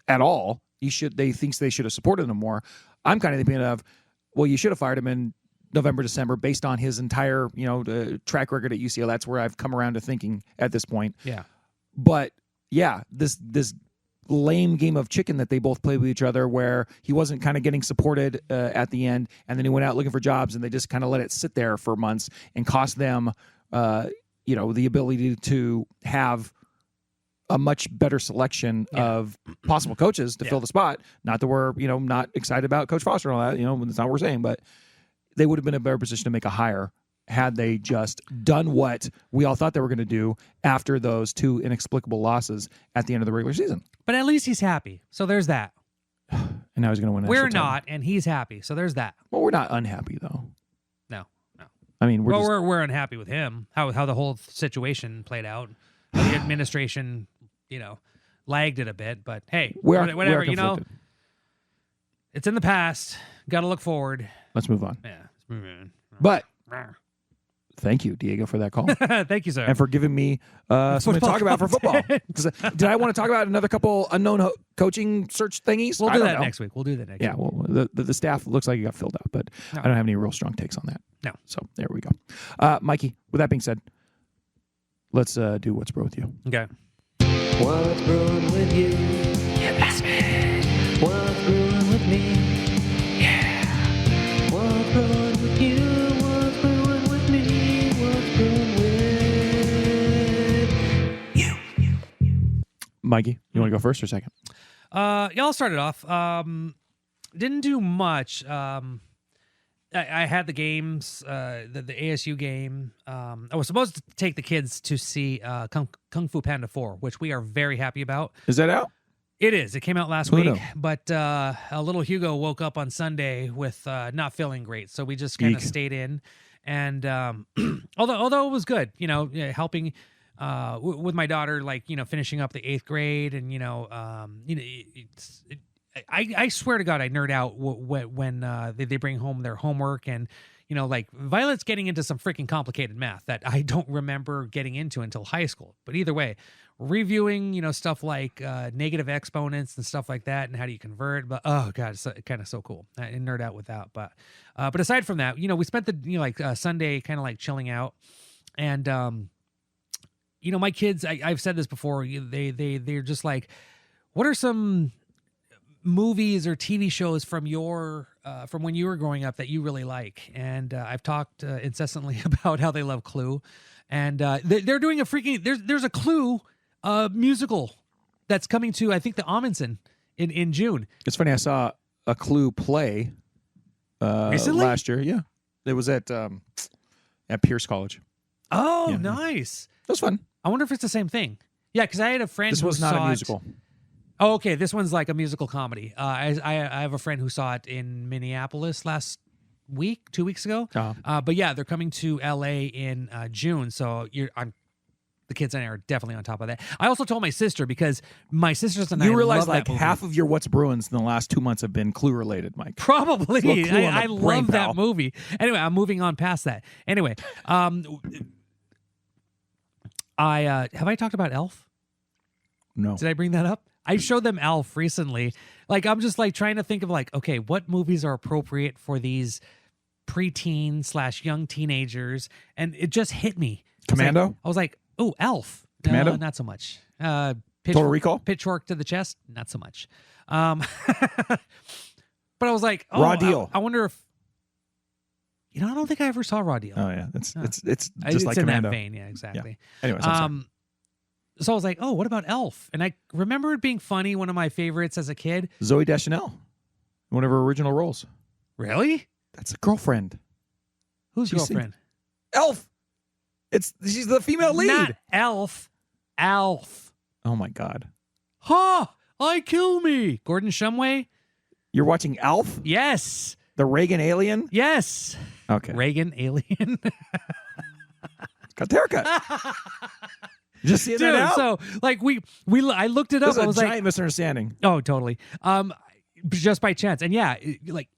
At all. They thinks they should have supported him more. I'm kind of thinking of, well, you should have fired him in November, December, based on his entire, you know, track record at UCLA. That's where I've come around to thinking at this point. Yeah. But yeah, this lame game of chicken that they both played with each other, where he wasn't kind of getting supported at the end, and then he went out looking for jobs, and they just kind of let it sit there for months and cost them, you know, the ability to have a much better selection of possible coaches to fill the spot. Not that we're, you know, not excited about Coach Foster and all that, you know, that's not what we're saying, but they would have been in a better position to make a hire had they just done what we all thought they were going to do after those two inexplicable losses at the end of the regular season. But at least he's happy. So there's that. And now he's going to win. We're not, and he's happy. So there's that. Well, we're not unhappy though. No. I mean, we're unhappy with him. How the whole situation played out. How the administration, you know, lagged it a bit. But hey, whatever. You know, it's in the past. Got to look forward. Let's move on. Yeah. Let's move on. But thank you, Diego, for that call. Thank you, sir. And for giving me something to talk about for football. Did I want to talk about another couple unknown coaching search thingies? We'll do that next week. We'll do that next week. Yeah, well, the staff looks like it got filled up, but I don't have any real strong takes on that. No. So there we go. Mikey, with that being said, let's do What's Brewing with You. Okay. What's brewing with you? You ask me. What's brewing with me? Yeah. What's brewing with you? What's brewing with me? What's brewing with you? Mikey, you want to go first or second? Yeah, I'll start it off. Didn't do much. I had the games, the ASU game. I was supposed to take the kids to see Kung Fu Panda 4, which we are very happy about. Is that out? It is. It came out last week, but a little Hugo woke up on Sunday with not feeling great, so we just kind of stayed in. And although it was good, you know, helping with my daughter, like, you know, finishing up the 8th grade, and I swear to God, I nerd out when they bring home their homework, and like Violet's getting into some freaking complicated math that I don't remember getting into until high school. But either way, reviewing, stuff like negative exponents and stuff like that and how do you convert. But, oh, God, it's kind of so cool. I nerd out with that. But aside from that, we spent the, Sunday kind of like chilling out. And, my kids, I've said this before, they're just like, what are some movies or TV shows from from when you were growing up that you really like? And I've talked incessantly about how they love Clue, and they're doing a freaking there's a Clue musical that's coming to, I think, the Amundsen in June. It's funny, I saw a Clue play recently last year. Yeah, it was at Pierce College. Oh, yeah. Nice. That was fun. I wonder if it's the same thing. Yeah, because I had a friend. This who was not saw a musical. Oh, okay. This one's like a musical comedy. I have a friend who saw it in Minneapolis last week, 2 weeks ago. But yeah, they're coming to LA in June. So the kids and I are definitely on top of that. I also told my sister, because my sisters and I realize love that movie. half of your What's Bruins in the last 2 months have been Clue related, Mike. Probably. I love that pal. movie. Anyway, I'm moving on past that. Anyway, have I talked about Elf? No. Did I bring that up? I showed them Elf recently. Like, I'm just like trying to think of like, okay, what movies are appropriate for these preteen / young teenagers? And it just hit me. Commando? I was like, oh, Elf. Commando? No, not so much. Total Recall? Pitchfork to the chest? Not so much. But I was like, oh, Raw Deal. I wonder if, I don't think I ever saw Raw Deal. Oh yeah, it's just it's like in Commando. that vein, yeah, exactly. Yeah. Anyways, I'm sorry. So I was like, oh, what about Elf? And I remember it being funny, one of my favorites as a kid. Zooey Deschanel, one of her original roles. Really? That's a girlfriend. Who's girlfriend? Elf. She's the female lead. Not Elf. Alf. Oh my God. I kill me. Gordon Shumway. You're watching Alf? Yes. The Reagan alien? Yes. Okay. Reagan alien. Got the haircut. Just see that out? So like I looked it up. This is I was a giant like, misunderstanding. Oh, totally. Just by chance. And yeah, like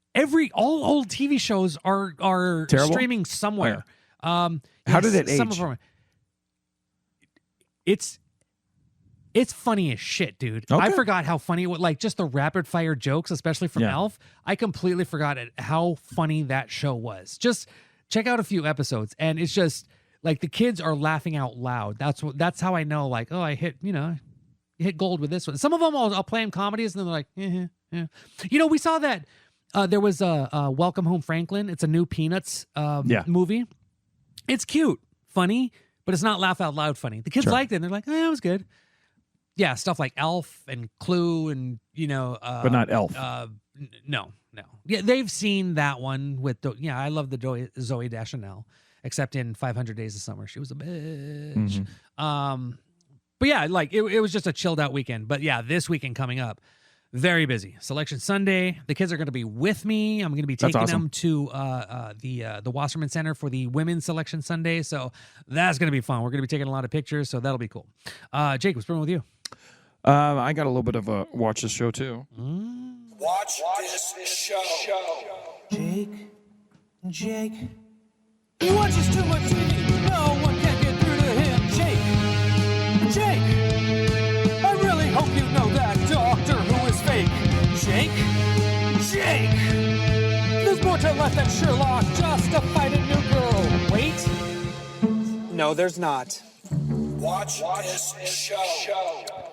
all old TV shows are Terrible? streaming somewhere. How did it age? Some of them, it's funny as shit, dude. Okay. I forgot how funny it was. Like, just the rapid fire jokes, especially from Elf. I completely forgot how funny that show was. Just check out a few episodes, and it's just like the kids are laughing out loud. That's how I know. Like, oh, I hit gold with this one. Some of them I'll play in comedies, and then they're like, yeah. We saw that there was a Welcome Home Franklin. It's a new Peanuts movie. It's cute, funny, but it's not laugh out loud funny. The kids liked it, and they're like, it was good. Yeah, stuff like Elf and Clue and, but not Elf. No. Yeah, they've seen that one with, I love the Zooey Deschanel, except in 500 Days of Summer. She was a bitch. Mm-hmm. But yeah, like it was just a chilled out weekend. But yeah, this weekend coming up, very busy. Selection Sunday. The kids are going to be with me. I'm going to be taking them to the Wasserman Center for the Women's Selection Sunday. So that's going to be fun. We're going to be taking a lot of pictures, so that'll be cool. Jake, what's going on with you? I got a little bit of a watch this show too. Watch this show. Jake. He watches too much TV. No one can get through to him. Jake. I really hope you know that doctor who is fake. Jake. There's more to life than Sherlock just to fight a new girl. Wait. No, there's not. Watch this show.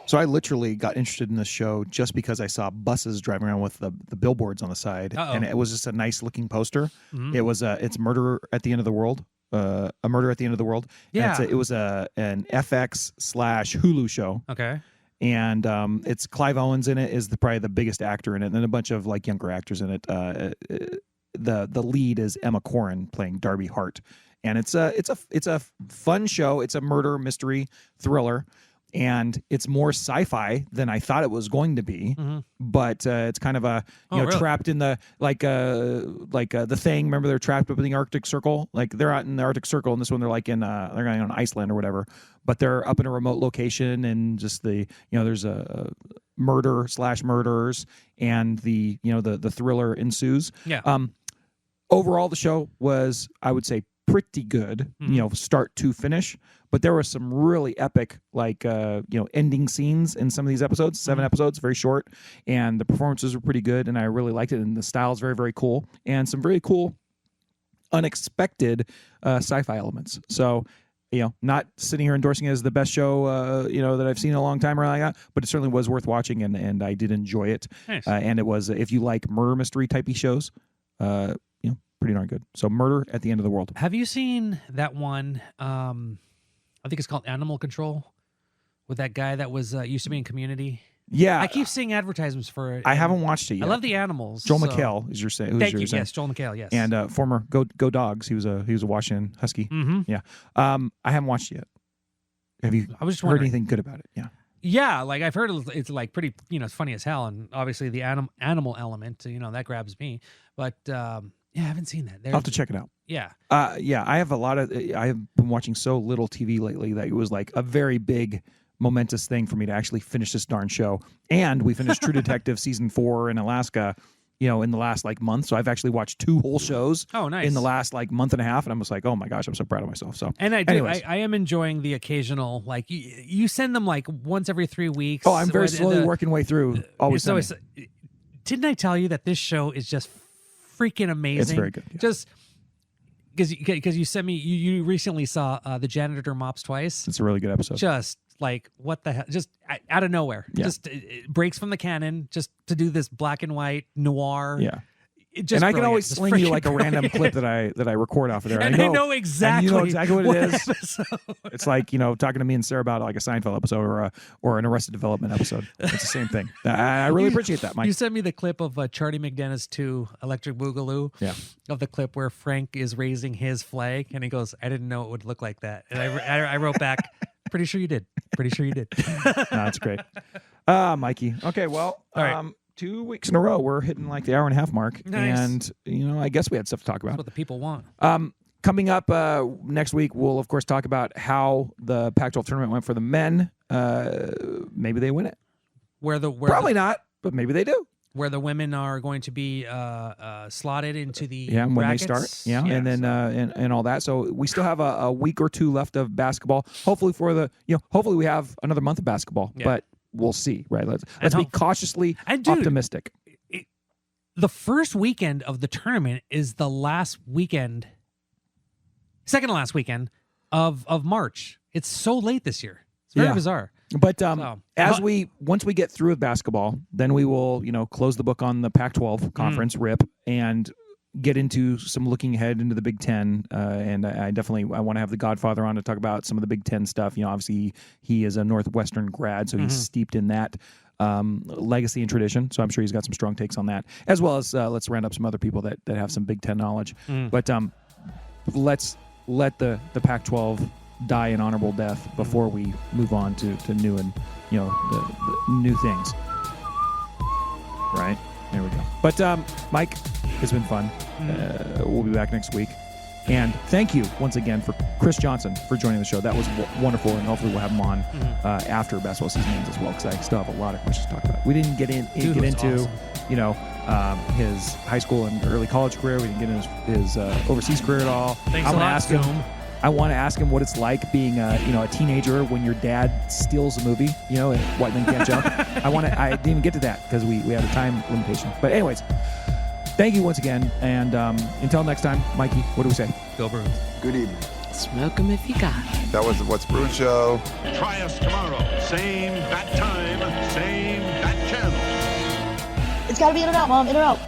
So I literally got interested in this show just because I saw buses driving around with the billboards on the side. Uh-oh. And it was just a nice looking poster. Mm-hmm. It was it's Murder at the End of the World. A Murder at the End of the World. Yeah. And it was an FX / Hulu show. Okay. And it's Clive Owens in it is probably the biggest actor in it, and then a bunch of like younger actors in it. The lead is Emma Corrin playing Darby Hart, and it's a fun show. It's a murder mystery thriller, and it's more sci-fi than I thought it was going to be. Mm-hmm. But it's kind of really? trapped in the the Thing. Remember, they're trapped up in the Arctic Circle. Like they're out in the Arctic Circle, and this one they're like in they're going on Iceland or whatever. But they're up in a remote location, and just there's a murder / murderers, and the thriller ensues. Yeah. overall, the show was, I would say, pretty good, start to finish. But there were some really epic, ending scenes in some of these episodes, 7 episodes, very short. And the performances were pretty good, and I really liked it. And the style is very, very cool. And some very cool, unexpected sci-fi elements. So, not sitting here endorsing it as the best show, that I've seen in a long time or anything like that, but it certainly was worth watching, and I did enjoy it. Nice. And it was, if you like murder mystery typey shows, pretty darn good. So Murder at the End of the World. Have you seen that one? I think it's called Animal Control, with that guy that was used to be in Community. Yeah, I keep seeing advertisements for it. I haven't watched it yet. I love the animals. Joel McHale is your saying. Thank you. Yes, Joel McHale. Yes, and former Go Dogs. He was a Washington Husky. Mm-hmm. Yeah. I haven't watched it yet. Have you? I was just heard wondering. anything good about it? Yeah. Yeah, like I've heard it's like pretty, it's funny as hell, and obviously the animal element, that grabs me. But yeah, I haven't seen that. I'll have to check it out. Yeah. I have I have been watching so little TV lately that it was like a very big, momentous thing for me to actually finish this darn show. And we finished True Detective season 4 in Alaska, in the last month. So I've actually watched 2 whole shows. Oh, nice. In the last month and a half, and I'm just like, oh my gosh, I'm so proud of myself. So, and I do. anyways. I am enjoying the occasional, you send them once every 3 weeks. Oh, I'm very slowly working way through. Always. So didn't I tell you that this show is just freaking amazing? It's very good. Yeah. Just because you sent me, you recently saw The Janitor Mops Twice. It's a really good episode. Just what the hell? Just out of nowhere. Yeah. Just it breaks from the canon just to do this black and white noir. Yeah. And I can always sling you a random clip that I record off of there. And I know exactly. And you know exactly what it is. Episode. It's like talking to me and Sarah about a Seinfeld episode or an Arrested Development episode. It's the same thing. I really appreciate that, Mike. You sent me the clip of Charlie McDennis 2 Electric Boogaloo. Yeah. Of the clip where Frank is raising his flag, and he goes, "I didn't know it would look like that." And I wrote back, "Pretty sure you did. Pretty sure you did." No, that's great. Mikey. Okay, well, all right. 2 weeks in a row, we're hitting the hour and a half mark. Nice. And, I guess we had stuff to talk about. That's what the people want. Coming up next week, we'll, of course, talk about how the Pac-12 tournament went for the men. Maybe they win it. Probably not, but maybe they do. Where the women are going to be slotted into the when brackets. they start. Yeah, and then and all that. So we still have a week or 2 left of basketball. Hopefully hopefully we have another month of basketball. Yeah. But we'll see, right? Let's be cautiously optimistic. The first weekend of the tournament is the second to last weekend of March. It's so late this year. It's very bizarre. But once we get through with basketball, then we will, close the book on the Pac-12 conference RIP and get into some looking ahead into the Big Ten. And I want to have the Godfather on to talk about some of the Big Ten stuff. Obviously he is a Northwestern grad, so he's steeped in that legacy and tradition. So I'm sure he's got some strong takes on that, as well as let's round up some other people that have some Big Ten knowledge. But let's let the Pac-12 die an honorable death before we move on to new and the new things. Right? There we go. But Mike, it's been fun. We'll be back next week. And thank you once again for Kris Johnson for joining the show. That was wonderful, and hopefully we'll have him on after basketball season ends as well, because I still have a lot of questions to talk about. We didn't get into awesome. His high school and early college career. We didn't get into his overseas career at all. Thanks a lot, Zoom. I want to ask him what it's like being a teenager when your dad steals a movie, and White Men Can't Jump. I didn't even get to that because we had a time limitation. But anyways, thank you once again, and until next time, Mikey, what do we say? Go Bruins. Good evening. Smoke 'em if you got. That was the What's Bruin Show. Try us tomorrow. Same bat time, same bat channel. It's gotta be in or out, Mom. In or out.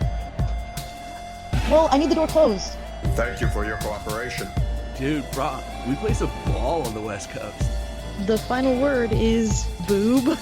Well, I need the door closed. Thank you for your cooperation. Dude, bro, we play some ball on the West Coast. The final word is boob.